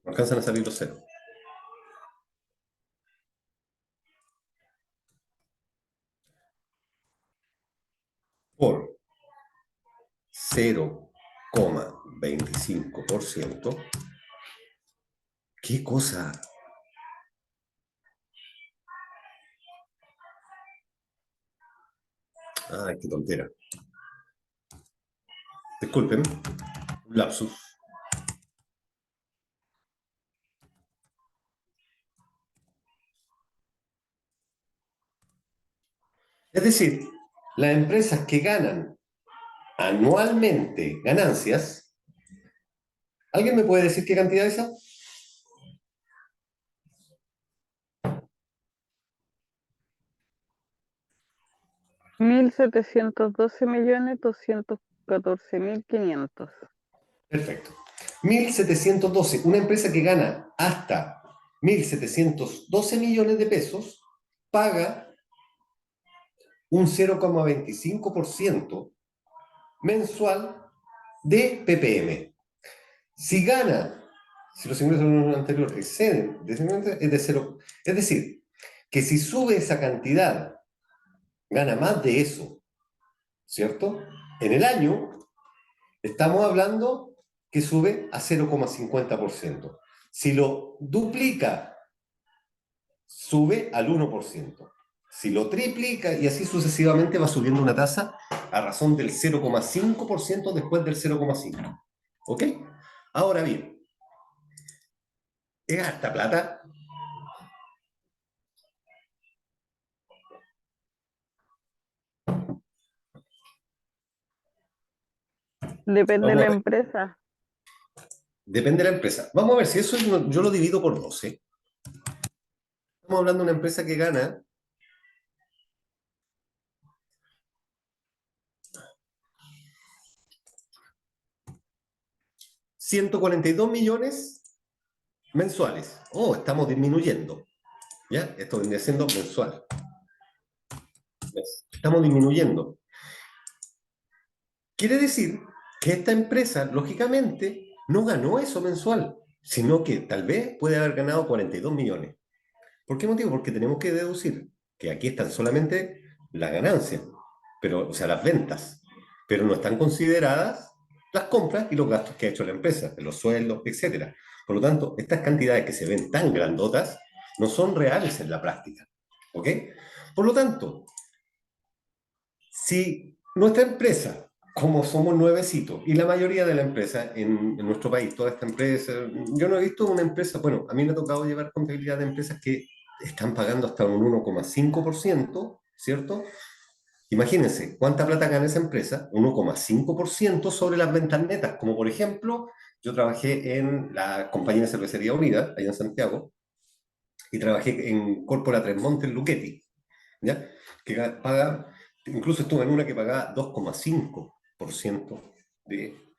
S1: no alcanzan a salir los ceros. Por 0,25%, ¿qué cosa? Ay, qué tontera. Disculpen, un lapsus. Es decir, las empresas que ganan anualmente ganancias, ¿alguien me puede decir qué cantidad es esa?
S2: $1.712.214.500.
S1: Perfecto. 1.712. Una empresa que gana hasta 1.712 millones de pesos paga un 0,25% mensual de PPM. Si gana, si los ingresos en un anterior exceden, es de cero. Es decir, que si sube esa cantidad, gana más de eso, ¿cierto? En el año, estamos hablando que sube a 0,50%. Si lo duplica, sube al 1%. Si lo triplica y así sucesivamente va subiendo una tasa a razón del 0,5% después del 0,5%. ¿Ok? Ahora bien, ¿es harta plata?
S2: Depende de
S1: Vamos
S2: la
S1: a ver.
S2: empresa.
S1: Depende de la empresa. Vamos a ver si eso yo lo divido por 12. Estamos hablando de una empresa que gana 142 millones mensuales. Oh, estamos disminuyendo. ¿Ya? Esto viene siendo mensual. ¿Ves? Estamos disminuyendo. Quiere decir que esta empresa, lógicamente, no ganó eso mensual, sino que tal vez puede haber ganado 42 millones. ¿Por qué motivo? Porque tenemos que deducir que aquí están solamente las ganancias, pero, o sea, las ventas, pero no están consideradas las compras y los gastos que ha hecho la empresa, los sueldos, etc. Por lo tanto, estas cantidades que se ven tan grandotas no son reales en la práctica. ¿Ok? Por lo tanto, si nuestra empresa como somos nuevecitos, y la mayoría de las empresas en nuestro país, toda esta empresa, yo no he visto una empresa, bueno, a mí me ha tocado llevar contabilidad de empresas que están pagando hasta un 1,5%, ¿cierto? Imagínense, ¿cuánta plata gana esa empresa? 1,5% sobre las ventas netas, como por ejemplo, yo trabajé en la compañía de cervecería Unida, allá en Santiago, y trabajé en Corpora Tres Montes, Luchetti, ¿ya? Que paga, incluso estuve en una que pagaba 2,5% de,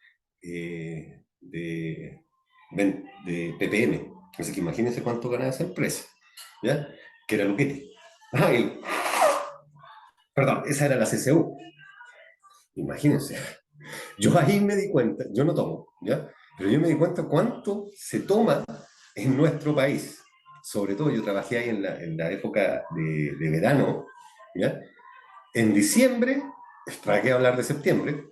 S1: de ppm. Así que imagínense cuánto ganaba esa empresa, ¿ya? Que era Luchetti. Ah, perdón, esa era la CCU. Imagínense. Yo ahí me di cuenta, yo no tomo, ¿ya? Pero yo me di cuenta cuánto se toma en nuestro país. Sobre todo yo trabajé ahí en la época de verano, ¿ya? En diciembre, para qué hablar de septiembre,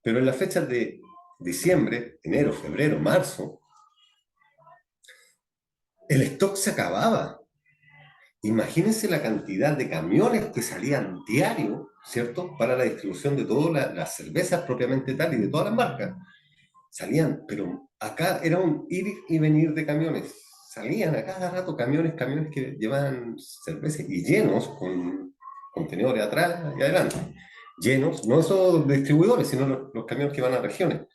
S1: pero en las fechas de diciembre, enero, febrero, marzo, el stock se acababa. Imagínense la cantidad de camiones que salían diario, ¿cierto? Para la distribución de todas las cervezas propiamente tal y de todas las marcas. Salían, pero acá era un ir y venir de camiones. Salían a cada rato camiones que llevaban cerveza y llenos con contenedores atrás y adelante. Llenos, no esos distribuidores, sino los camiones que van a regiones.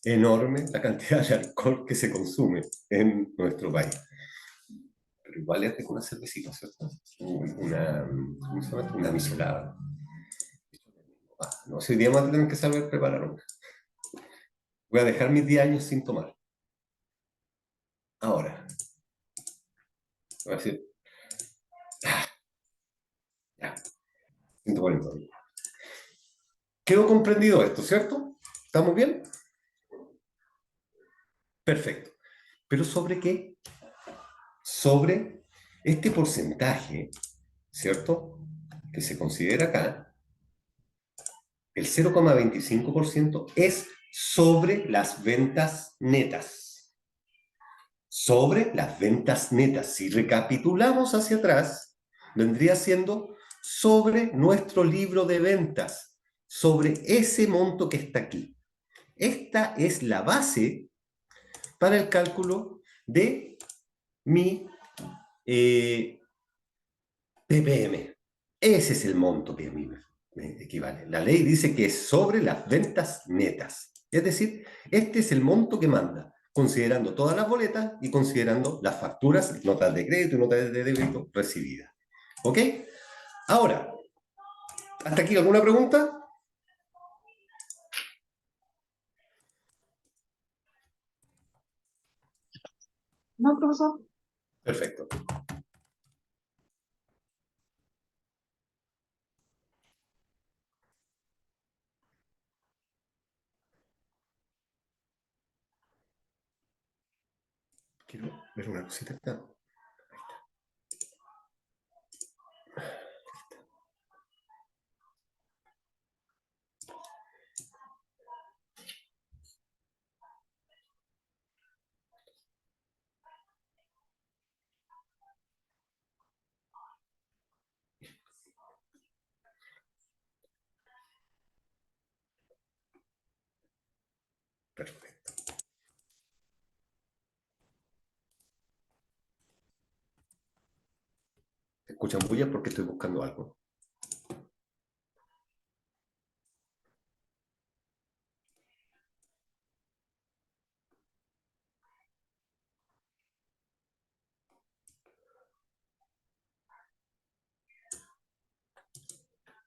S1: Enorme la cantidad de alcohol que se consume en nuestro país. Pero igual es de una cervecita, ¿cierto? ¿Cómo se llama? Una michelada. No sé, hoy día más tenemos que saber preparar una. Voy a dejar mis 10 años sin tomar. Ahora, voy a decir, ya, 140. Quedó comprendido esto, ¿cierto? ¿Estamos bien? Perfecto. ¿Pero sobre qué? Sobre este porcentaje, ¿cierto? Que se considera acá, el 0,25% es sobre las ventas netas. Sobre las ventas netas. Si recapitulamos hacia atrás, vendría siendo sobre nuestro libro de ventas, sobre ese monto que está aquí. Esta es la base para el cálculo de mi ppm. Ese es el monto que a mí me equivale. La ley dice que es sobre las ventas netas. Es decir, este es el monto que manda, considerando todas las boletas y considerando las facturas, notas de crédito y notas de débito recibidas. ¿Ok? Ahora, ¿hasta aquí alguna pregunta?
S3: No, profesor.
S1: Perfecto. Quiero ver una cosita acá. Perfecto. ¿Escuchan bullas porque estoy buscando algo?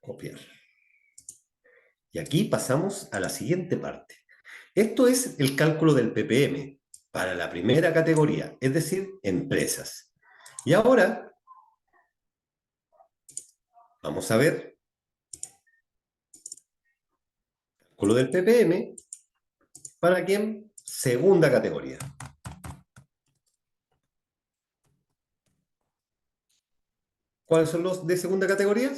S1: Copiar. Y aquí pasamos a la siguiente parte. Esto es el cálculo del ppm para la primera categoría, es decir, empresas. Y ahora vamos a ver el cálculo del ppm para quién, segunda categoría. ¿Cuáles son los de segunda categoría?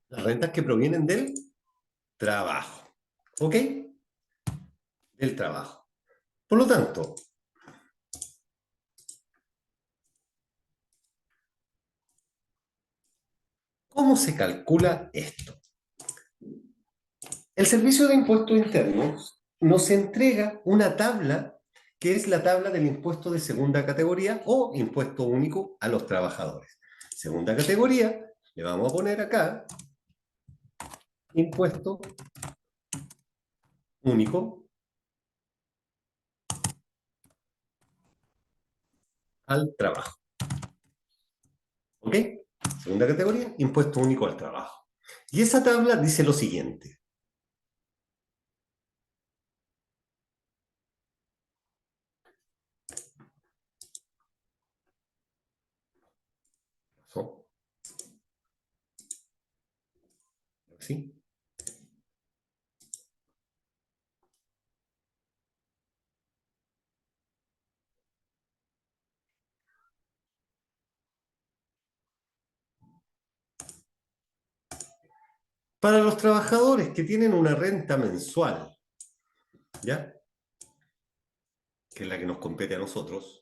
S1: Las rentas que provienen del trabajo. ¿Ok? del trabajo. Por lo tanto, ¿cómo se calcula esto? El Servicio de Impuestos Internos nos entrega una tabla que es la tabla del impuesto de segunda categoría o impuesto único a los trabajadores. Segunda categoría, le vamos a poner acá impuesto único al trabajo. ¿Ok? Segunda categoría, impuesto único al trabajo. Y esa tabla dice lo siguiente. ¿Sí? Para los trabajadores que tienen una renta mensual, ¿ya? Que es la que nos compete a nosotros,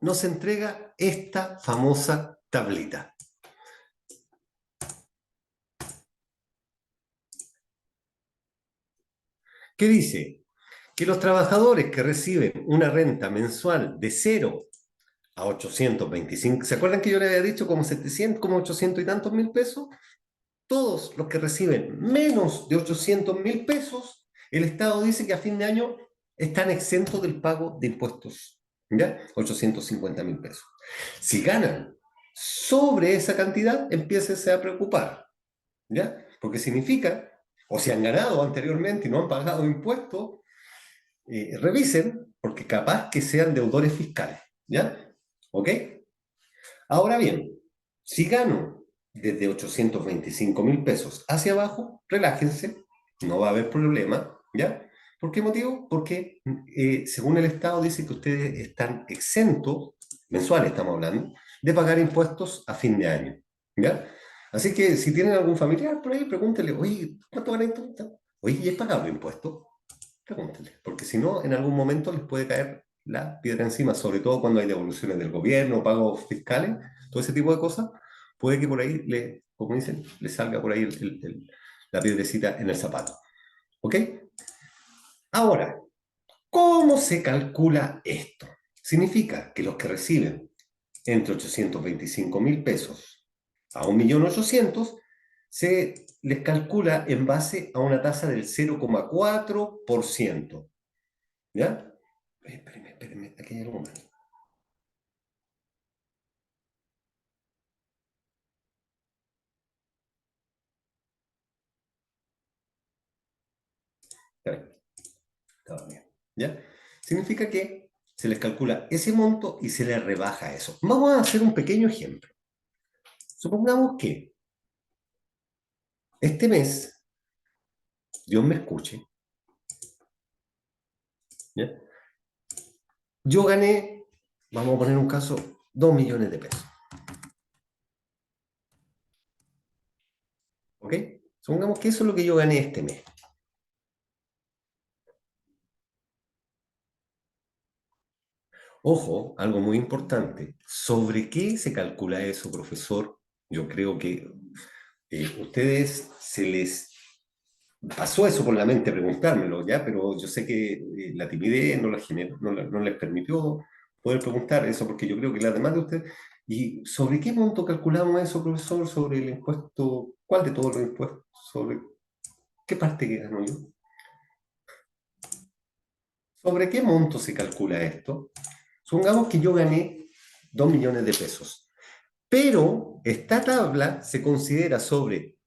S1: nos entrega esta famosa tablita. ¿Qué dice? Que los trabajadores que reciben una renta mensual de 0 a 825, ¿se acuerdan que yo le había dicho como 700, como 800 y tantos mil pesos? Todos los que reciben menos de 800.000 pesos, el Estado dice que a fin de año están exentos del pago de impuestos, ¿ya? 850.000 pesos. Si ganan sobre esa cantidad, empiécese a preocupar, ¿ya? Porque significa, o si han ganado anteriormente y no han pagado impuestos, revisen, porque capaz que sean deudores fiscales, ¿ya? ¿Ok? Ahora bien, si gano desde 825.000 pesos hacia abajo, relájense, no va a haber problema, ¿ya? ¿Por qué motivo? Porque según el Estado dice que ustedes están exentos, mensuales estamos hablando, de pagar impuestos a fin de año, ¿ya? Así que si tienen algún familiar por ahí, pregúntenle, oye, ¿cuánto ganas tú? Oye, ¿y he pagado impuestos? Pregúntenle, porque si no, en algún momento les puede caer la piedra encima, sobre todo cuando hay devoluciones del gobierno, pagos fiscales, todo ese tipo de cosas, puede que por ahí, como dicen, le salga por ahí la piedrecita en el zapato. ¿Ok? Ahora, ¿cómo se calcula esto? Significa que los que reciben entre 825.000 pesos a 1.800.000, se les calcula en base a una tasa del 0,4%. ¿Ya? Espérenme, aquí hay algo más. Está bien, estaba bien. ¿Ya? Significa que se les calcula ese monto y se les rebaja eso. Vamos a hacer un pequeño ejemplo. Supongamos que este mes, Dios me escuche, ¿ya? Yo gané, vamos a poner un caso, 2 millones de pesos. ¿Ok? Supongamos que eso es lo que yo gané este mes. Ojo, algo muy importante. ¿Sobre qué se calcula eso, profesor? Yo creo que ustedes se les pasó eso por la mente preguntármelo, ¿ya? Pero yo sé que la timidez no, la generó, no les permitió poder preguntar eso, porque yo creo que las demás de ustedes... ¿Y sobre qué monto calculamos eso, profesor? ¿Sobre el impuesto? ¿Cuál de todos los impuestos? ¿Sobre qué parte que gano yo? ¿Sobre qué monto se calcula esto? Supongamos que yo gané 2 millones de pesos, pero esta tabla se considera sobre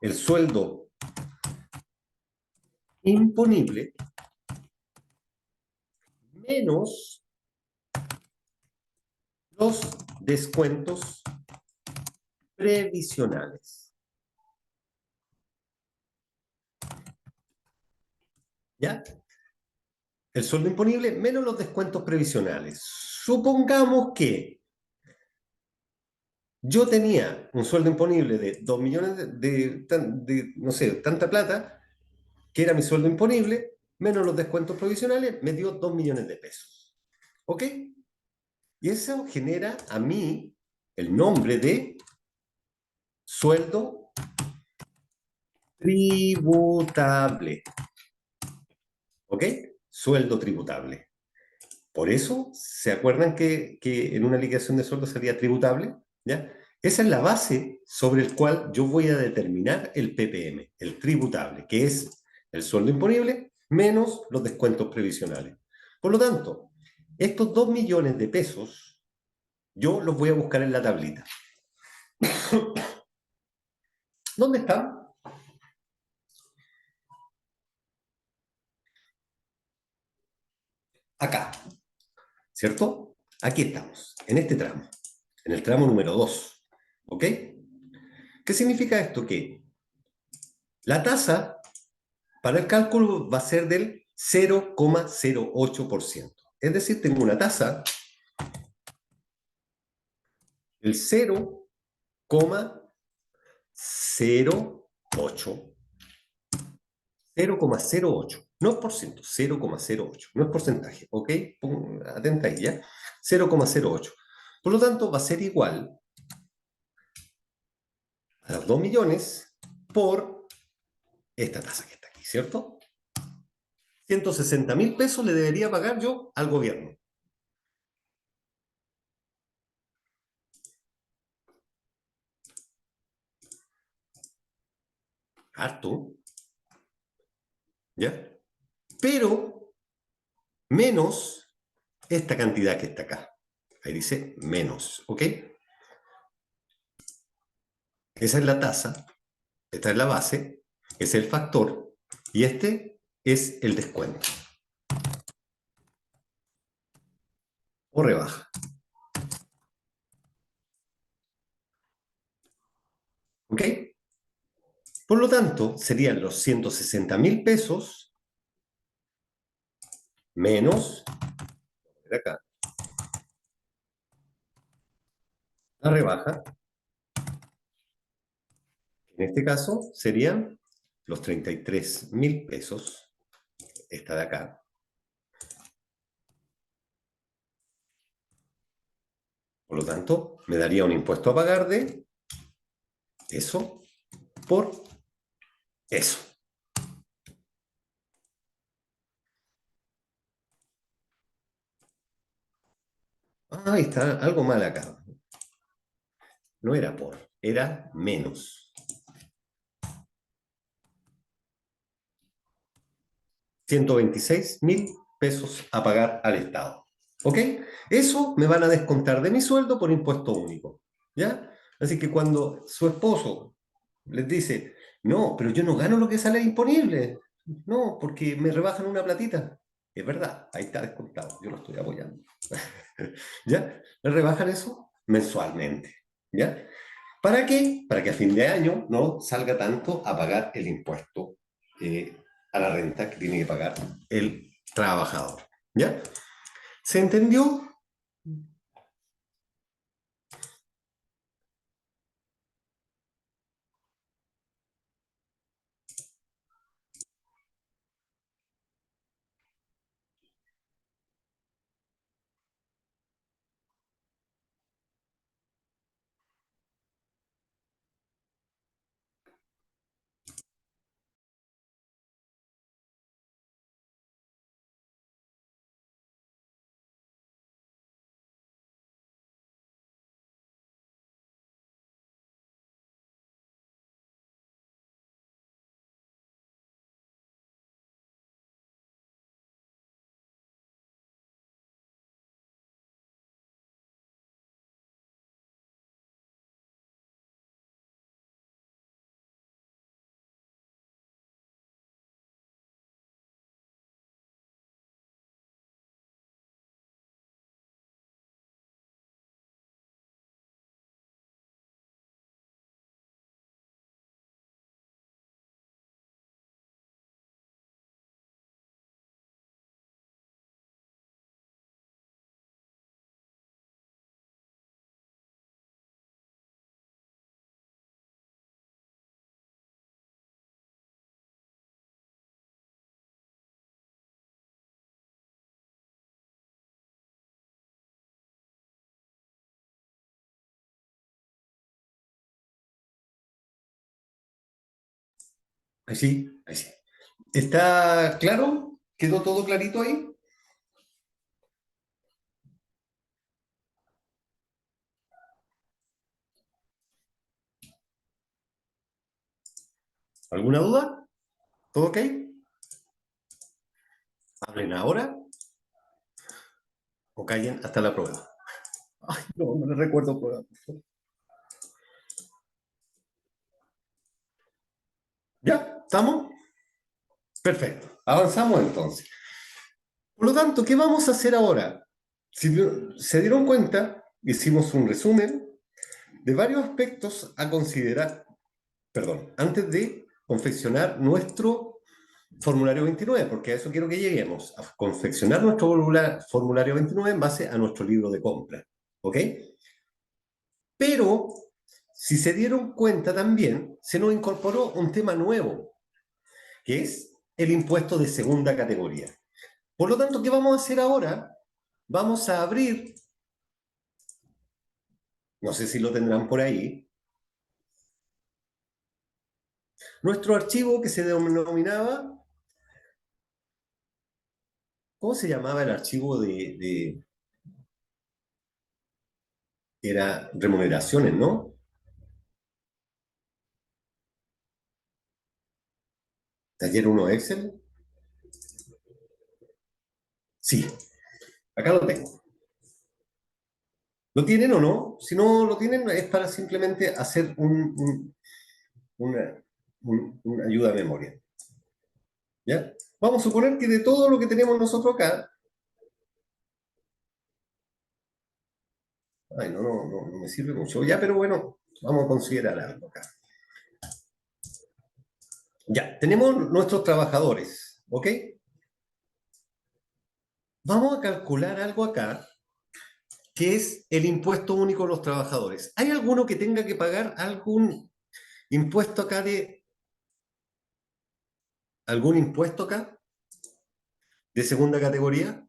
S1: el sueldo imponible menos los descuentos previsionales. ¿Ya? El sueldo imponible menos los descuentos previsionales. Supongamos que yo tenía un sueldo imponible de 2 millones no sé, tanta plata, que era mi sueldo imponible, menos los descuentos provisionales, me dio 2 millones de pesos. ¿Ok? Y eso genera a mí el nombre de sueldo tributable. ¿Ok? Sueldo tributable. Por eso, ¿se acuerdan que en una liquidación de sueldo salía tributable? ¿Ya? Esa es la base sobre el cual yo voy a determinar el PPM, el tributable, que es el sueldo imponible menos los descuentos previsionales. Por lo tanto, estos 2 millones de pesos yo los voy a buscar en la tablita. ¿Dónde están? Acá, ¿cierto? Aquí estamos, en este tramo, en el tramo número 2. ¿Ok? ¿Qué significa esto? Que la tasa para el cálculo va a ser del 0,08%. Es decir, tengo una tasa del 0,08. 0,08. No es por ciento, 0,08. No es porcentaje, ¿ok? Atenta ahí, ¿ya? 0,08. Por lo tanto, va a ser igual a los 2 millones por esta tasa que está aquí, ¿cierto? 160.000 pesos le debería pagar yo al gobierno. Harto, ¿ya? Pero menos esta cantidad que está acá. Ahí dice menos, ¿ok? Esa es la tasa, esta es la base, es el factor y este es el descuento o rebaja, ¿ok? Por lo tanto, serían los 160.000 pesos menos, de acá, la rebaja, en este caso serían los 33.000 pesos, esta de acá. Por lo tanto, me daría un impuesto a pagar de eso por eso. Ah, ahí está, algo mal acá. No era por, era menos. 126.000 pesos a pagar al Estado. ¿Ok? Eso me van a descontar de mi sueldo por impuesto único. ¿Ya? Así que cuando su esposo les dice, no, pero yo no gano lo que sale imponible. No, porque me rebajan una platita. Es verdad, ahí está descontado. Yo lo estoy apoyando. ¿Ya? Le rebajan eso mensualmente. ¿Ya? ¿Para qué? Para que a fin de año no salga tanto a pagar el impuesto a la renta que tiene que pagar el trabajador. ¿Ya? ¿Se entendió? Ahí sí, ahí sí. ¿Está claro? ¿Quedó todo clarito ahí? ¿Alguna duda? ¿Todo ok? Hablen ahora o callen hasta la prueba. Ay, no, no le recuerdo prueba. ¿Ya? ¿Estamos? Perfecto. Avanzamos entonces. Por lo tanto, ¿qué vamos a hacer ahora? Si se dieron cuenta, hicimos un resumen de varios aspectos a considerar, perdón, antes de confeccionar nuestro formulario 29, porque a eso quiero que lleguemos, a confeccionar nuestro formulario 29 en base a nuestro libro de compra. ¿Ok? Pero, si se dieron cuenta también, se nos incorporó un tema nuevo, que es el impuesto de segunda categoría. Por lo tanto, ¿qué vamos a hacer ahora? Vamos a abrir, no sé si lo tendrán por ahí, nuestro archivo que se denominaba, ¿cómo se llamaba el archivo era remuneraciones, ¿no? Taller 1 Excel. Sí, acá lo tengo. ¿Lo tienen o no? Si no lo tienen, es para simplemente hacer una, una ayuda a memoria. ¿Ya? Vamos a suponer que de todo lo que tenemos nosotros acá, ay, no me sirve mucho, ya, pero bueno, vamos a considerar algo acá. Ya, tenemos nuestros trabajadores, ¿ok? Vamos a calcular algo acá, que es el impuesto único a los trabajadores. ¿Hay alguno que tenga que pagar algún impuesto acá algún impuesto acá de segunda categoría?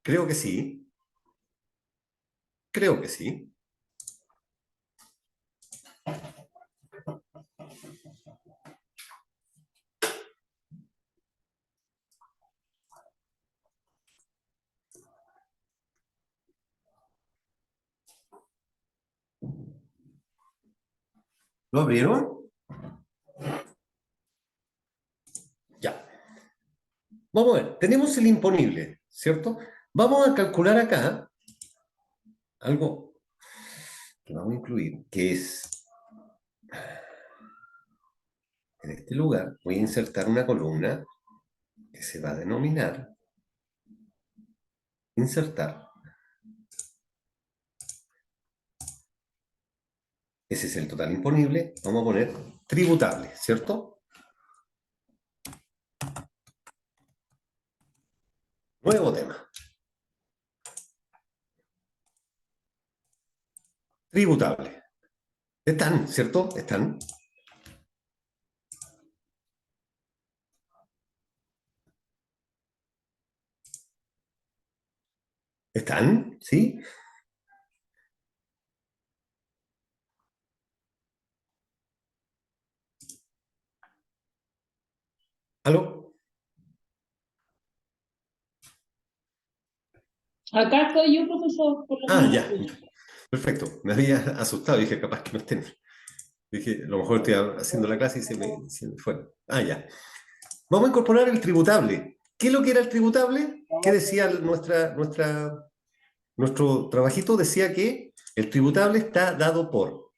S1: Creo que sí, creo que sí. ¿Lo abrieron? Ya. Vamos a ver, tenemos el imponible, ¿cierto? Vamos a calcular acá algo que vamos a incluir, que es, en este lugar, voy a insertar una columna que se va a denominar insertar. Ese es el total imponible. Vamos a poner tributable, ¿cierto? Nuevo tema. Tributable. Están, ¿cierto? Están. ¿Están? ¿Sí? ¿Aló?
S3: Acá estoy yo, profesor, por lo
S1: Ah,
S3: menos lo
S1: ya.
S3: escucho.
S1: Perfecto. Me había asustado. Dije, capaz que no estén. Dije, a lo mejor estoy haciendo la clase y se me fue. Ah, ya. Vamos a incorporar el tributable. ¿Qué es lo que era el tributable? ¿Qué decía nuestro trabajito? Decía que el tributable está dado por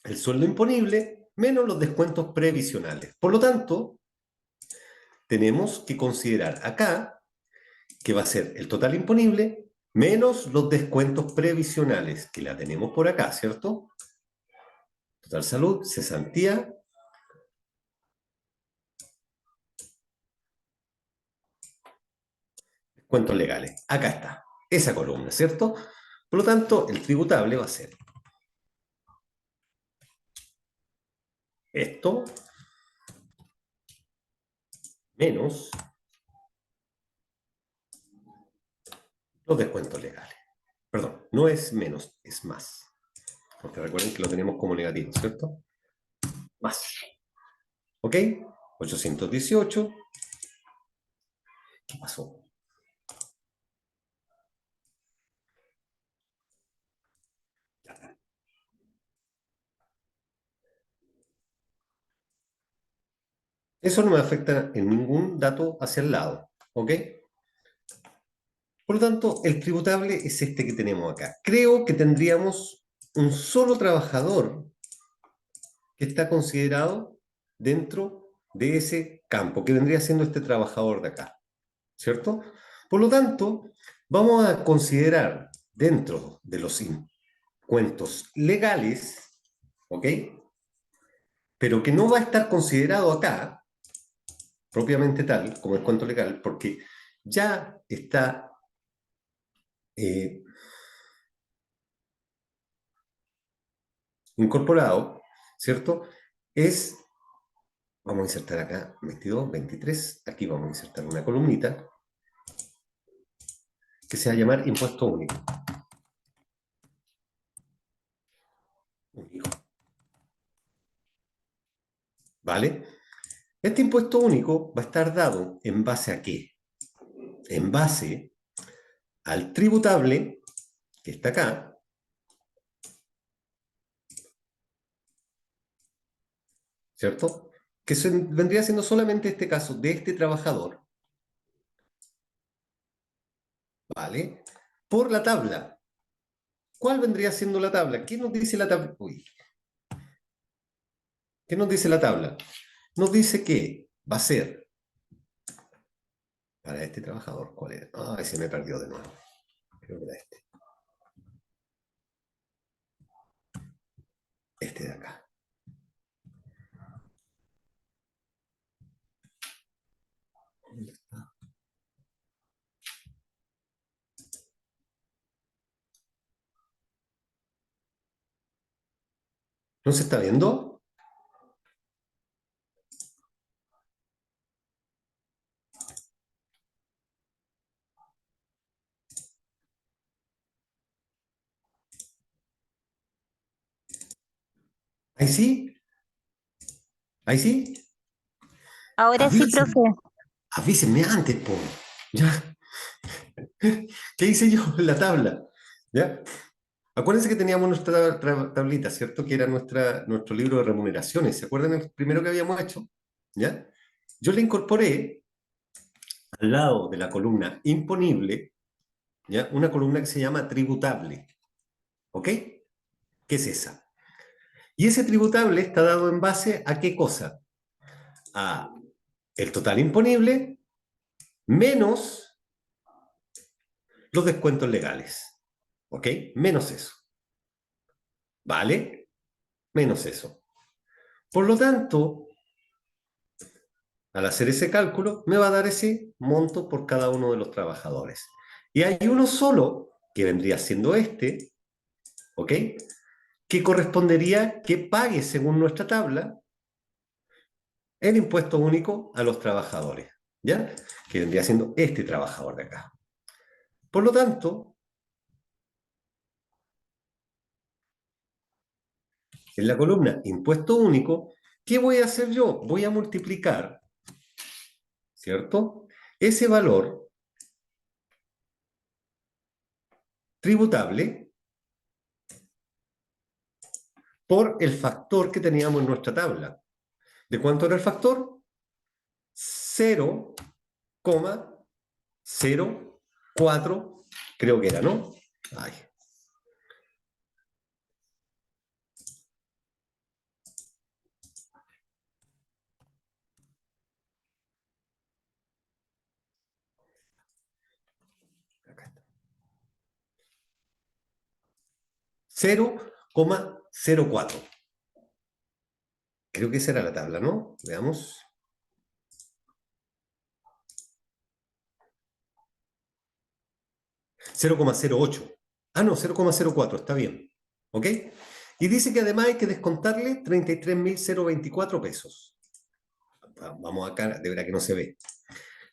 S1: el sueldo imponible menos los descuentos previsionales. Por lo tanto, tenemos que considerar acá que va a ser el total imponible menos los descuentos previsionales, que la tenemos por acá, ¿cierto? Total salud, cesantía, descuentos legales. Acá está, esa columna, ¿cierto? Por lo tanto, el tributable va a ser esto menos los descuentos legales. Perdón, no es menos, es más. Porque recuerden que lo tenemos como negativo, ¿cierto? Más. ¿Ok? 818. ¿Qué pasó? Eso no me afecta en ningún dato hacia el lado, ¿ok? Por lo tanto, el tributable es este que tenemos acá. Creo que tendríamos un solo trabajador que está considerado dentro de ese campo, que vendría siendo este trabajador de acá, ¿cierto? Por lo tanto, vamos a considerar dentro de los cuentos legales, ¿ok? Pero que no va a estar considerado acá, propiamente tal, como el cuento legal, porque ya está incorporado, ¿cierto? Es, vamos a insertar acá 22, 23, aquí vamos a insertar una columnita que se va a llamar impuesto único. Único. ¿Vale? Este impuesto único va a estar dado en base a qué? En base al tributable, que está acá, ¿cierto? Que vendría siendo solamente este caso de este trabajador, ¿vale? Por la tabla. ¿Cuál vendría siendo la tabla? ¿Qué nos dice la tabla? Uy. ¿Qué nos dice la tabla? Nos dice que va a ser para este trabajador. ¿Cuál era? Ay, se me perdió de nuevo. Creo que era este. Este de acá. ¿Dónde está? ¿No se está viendo? ¿Ahí sí? ¿Ahí sí?
S5: Ahora sí,
S1: Avísenme,
S5: profe.
S1: avísenme antes, po. ¿Ya? ¿Qué hice yo en la tabla? ¿Ya? Acuérdense que teníamos nuestra tablita, ¿cierto? Que era nuestro libro de remuneraciones. ¿Se acuerdan el primero que habíamos hecho? ¿Ya? Yo le incorporé al lado de la columna imponible, ¿ya? Una columna que se llama tributable. ¿Ok? ¿Qué es esa? Y ese tributable está dado en base a qué cosa? A el total imponible menos los descuentos legales. ¿Ok? Menos eso. ¿Vale? Menos eso. Por lo tanto, al hacer ese cálculo, me va a dar ese monto por cada uno de los trabajadores. Y hay uno solo, que vendría siendo este, ¿ok? Que correspondería que pague, según nuestra tabla, el impuesto único a los trabajadores, ¿ya? Que vendría siendo este trabajador de acá. Por lo tanto, en la columna impuesto único, ¿qué voy a hacer yo? Voy a multiplicar, ¿cierto? Ese valor tributable por el factor que teníamos en nuestra tabla. ¿De cuánto era el factor? 0,04, creo que era, ¿no? Ay. Acá está. 0,04. Creo que esa era la tabla, ¿no? Veamos. 0,08. Ah, no, 0,04, está bien. ¿Ok? Y dice que además hay que descontarle 33.024 pesos. Vamos acá, de verdad que no se ve.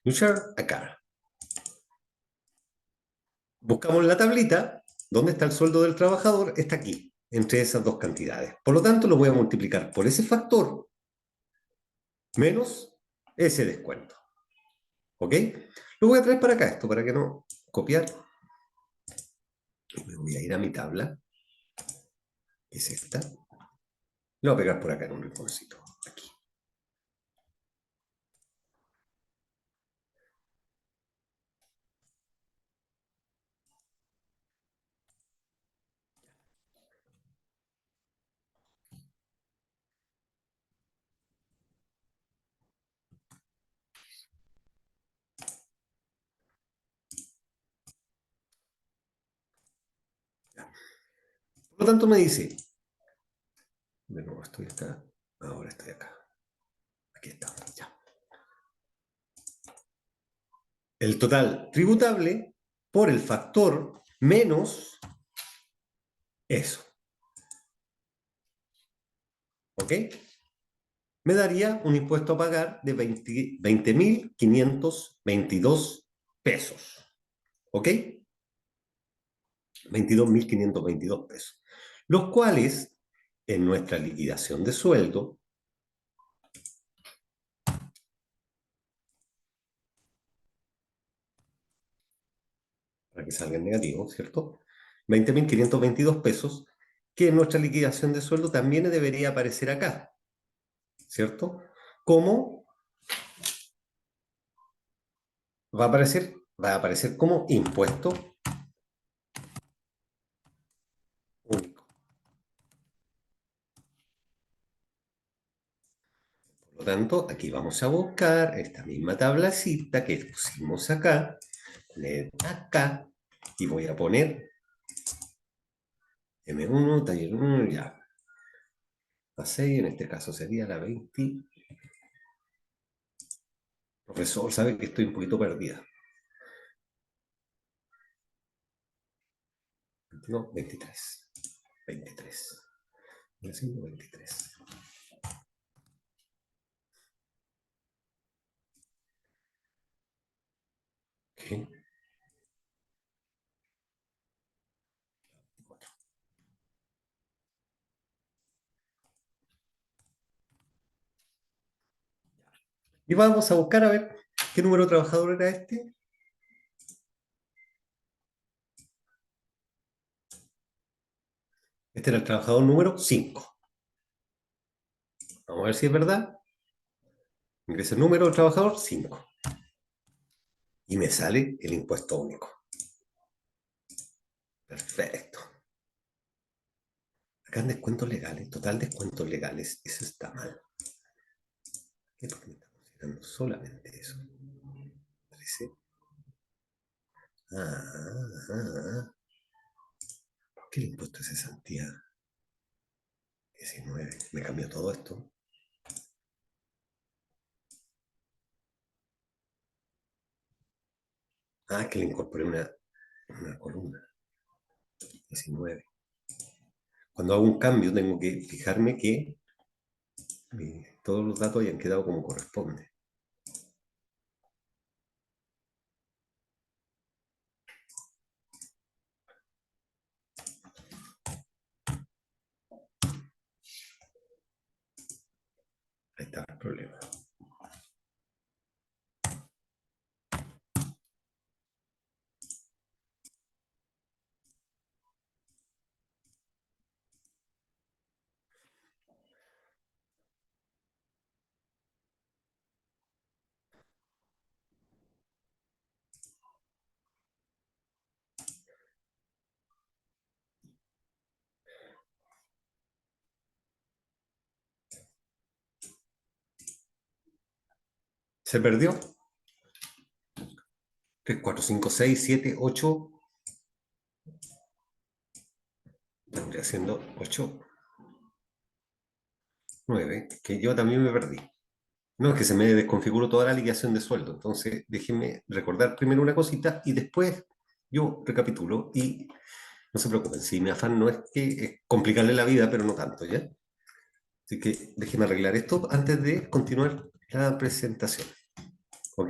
S1: Luchar acá. Buscamos la tablita. ¿Dónde está el sueldo del trabajador? Está aquí. entre esas dos cantidades. Por lo tanto, lo voy a multiplicar por ese factor menos ese descuento. ¿Ok? Lo voy a traer para acá, esto, para que no copiar. Y me voy a ir a mi tabla, que es esta. Lo voy a pegar por acá en un rinconcito. Aquí. Por lo tanto, me dice, de nuevo estoy acá, ahora estoy acá. Aquí estamos, ya. El total tributable por el factor menos eso. ¿Ok? Me daría un impuesto a pagar de 20.522 pesos. ¿Ok? 22.522 pesos. Los cuales, en nuestra liquidación de sueldo, para que salga en negativo, ¿cierto? 20.522 pesos, que en nuestra liquidación de sueldo también debería aparecer acá, ¿cierto? ¿Cómo va a aparecer? Va a aparecer como impuesto único. Por lo tanto, aquí vamos a buscar esta misma tablacita que pusimos acá, poner acá, y voy a poner M1, taller 1, ya. La 6, en este caso sería la 20. Profesor, sabe que estoy un poquito perdida. 22, 23. 23. 23. Ok. Y vamos a buscar a ver qué número de trabajador era este. Este era el trabajador número 5. Vamos a ver si es verdad. Ingreso el número del trabajador 5. Y me sale el impuesto único. Perfecto. Acá en descuentos legales, total descuentos legales, eso está mal. ¿Qué? Porque me está considerando solamente eso. 13. ¿Por qué el impuesto de cesantía? 19. Me cambió todo esto. Que le incorporé una columna. 19. Cuando hago un cambio tengo que fijarme que todos los datos hayan quedado como corresponde. Ahí está el problema. ¿Se perdió? 3, 4, 5, 6, 7, 8. Vendría siendo 8, 9. Que yo también me perdí. No, es que se me desconfiguró toda la liquidación de sueldo. Entonces, déjenme recordar primero una cosita y después yo recapitulo. Y no se preocupen, si mi afán no es que es complicarle la vida, pero no tanto, ¿ya? Así que déjenme arreglar esto antes de continuar la presentación. ¿Ok?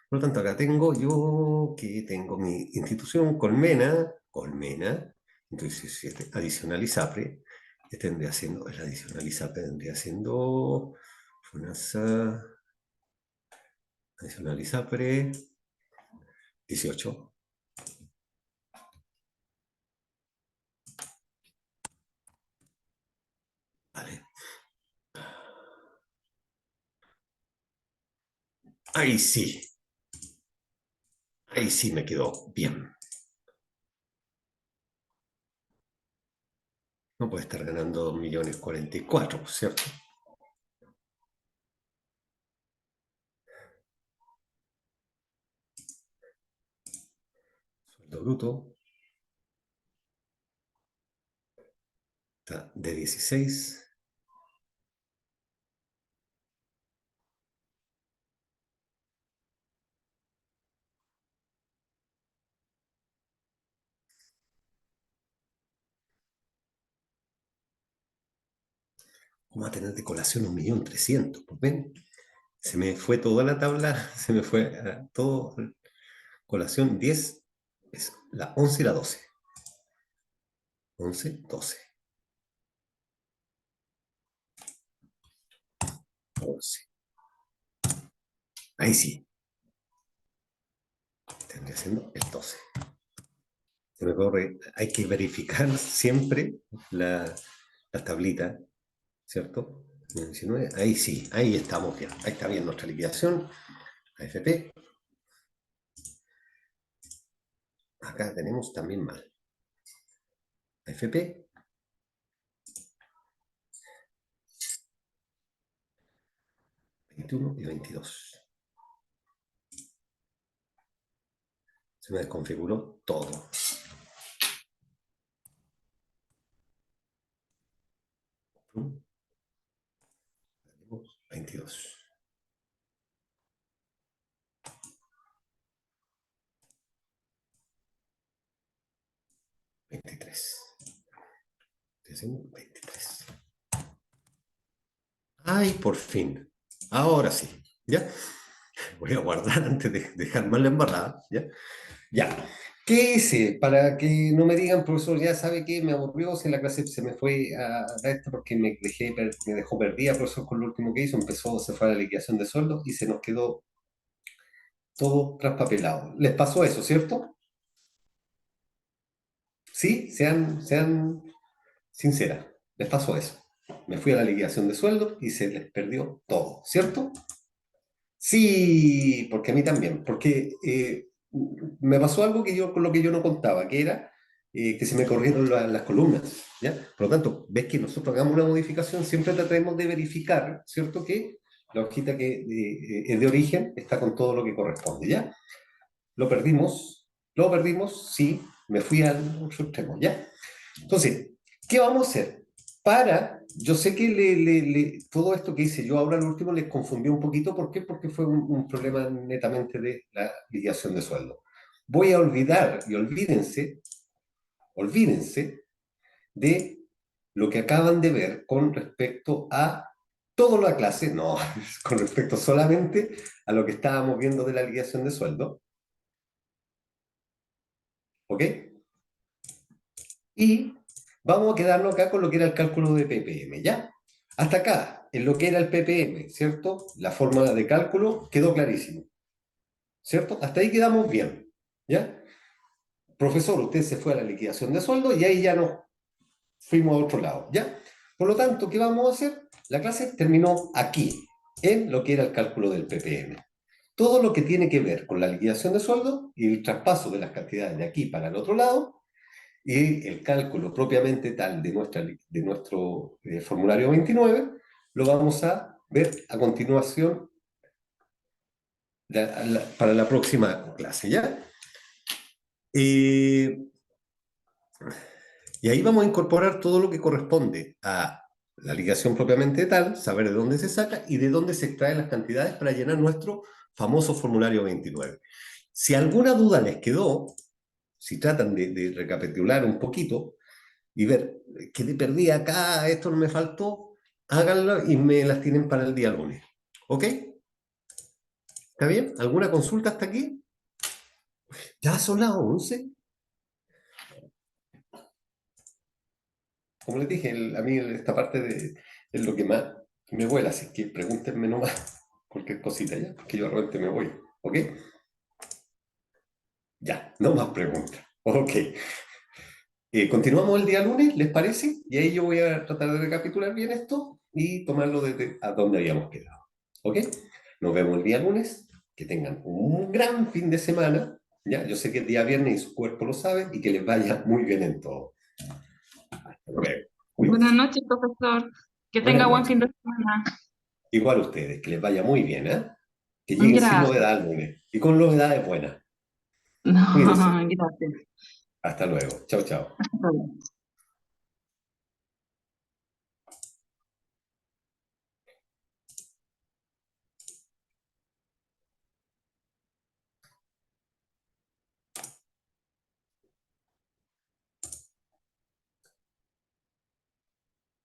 S1: Por lo tanto, acá tengo yo que tengo mi institución Colmena, 17. Adicional ISAPRE. Este vendría siendo, el adicional ISAPRE vendría siendo FONASA, adicional ISAPRE, 18. Vale. Ahí sí. Ahí sí me quedó bien. No puede estar ganando 2.044.000, ¿cierto? Sueldo bruto está de 16. Vamos a tener de colación 1.300.000. Pues ven, se me fue toda la tabla, se me fue todo. Colación 10 es la 11 y la 12. 11, 12. 11. Ahí sí. Tendría siendo el 12. Se me corre. Hay que verificar siempre la tablita, ¿cierto? 19. Ahí sí, ahí estamos bien. Ahí está bien nuestra liquidación. AFP. Acá tenemos también mal. AFP. 21 y 22. Se me desconfiguró todo. 22. 23. 23. Ay, por fin. Ahora sí. ¿Ya? Voy a guardar antes de dejar mal la embarrada. ¿Ya? Ya. ¿Qué hice? Para que no me digan, profesor, ya sabe que me aburrió, si la clase se me fue a esto porque me dejó perdida, profesor, con lo último que hizo, se fue a la liquidación de sueldo y se nos quedó todo traspapelado. ¿Les pasó eso, cierto? Sí, sean sinceras. Les pasó eso. Me fui a la liquidación de sueldo y se les perdió todo, ¿cierto? Sí, porque a mí también, porque me pasó algo con lo que yo no contaba, que era que se me corrieron las columnas, ¿ya? Por lo tanto, ves que nosotros hagamos una modificación, siempre trataremos de verificar, ¿cierto? Que la hojita que es de origen está con todo lo que corresponde, ¿ya? Lo perdimos, sí, me fui al otro extremo, ¿ya? Entonces, ¿qué vamos a hacer? Yo sé que todo esto que hice yo ahora al último les confundió un poquito, ¿por qué? Porque fue un problema netamente de la liquidación de sueldo. Voy a olvidar y olvídense de lo que acaban de ver con respecto a toda la clase, no, con respecto solamente a lo que estábamos viendo de la liquidación de sueldo, ¿ok? Y vamos a quedarnos acá con lo que era el cálculo de ppm, ¿ya? Hasta acá, en lo que era el ppm, ¿cierto? La fórmula de cálculo quedó clarísimo, ¿cierto? Hasta ahí quedamos bien, ¿ya? Profesor, usted se fue a la liquidación de sueldo y ahí ya nos fuimos a otro lado, ¿ya? Por lo tanto, ¿qué vamos a hacer? La clase terminó aquí, en lo que era el cálculo del ppm. Todo lo que tiene que ver con la liquidación de sueldo y el traspaso de las cantidades de aquí para el otro lado, y el cálculo propiamente tal de nuestro formulario 29 lo vamos a ver a continuación para la próxima clase, ¿ya? Y ahí vamos a incorporar todo lo que corresponde a la liquidación propiamente tal, saber de dónde se saca y de dónde se extraen las cantidades para llenar nuestro famoso formulario 29. Si alguna duda les quedó, si tratan de recapitular un poquito, y ver qué le perdí acá, esto no me faltó, háganlo y me las tienen para el día lunes. ¿Ok? ¿Está bien? ¿Alguna consulta hasta aquí? Ya son las 11. como les dije, a mí esta parte es lo que más me vuela, así que pregúntenme nomás cualquier cosita ya, que yo realmente me voy, ¿ok? Ya, no más preguntas, ok. Continuamos el día lunes, ¿les parece? Y ahí yo voy a tratar de recapitular bien esto y tomarlo desde a donde habíamos quedado, ¿ok? Nos vemos el día lunes, que tengan un gran fin de semana, ¿ya? Yo sé que es día viernes y su cuerpo lo sabe y que les vaya muy bien en todo. Hasta luego.
S3: Buenas
S1: Cuídense.
S3: noches, profesor. Que
S1: Buenas
S3: tenga buen
S1: noches.
S3: fin de semana.
S1: Igual a ustedes, que les vaya muy bien, ¿eh? Que lleguen sin
S3: Gracias.
S1: novedad al lunes y con novedades buenas.
S3: No,
S1: Cuídense.
S3: gracias.
S1: Hasta luego. Chao, chao.
S3: Hasta luego.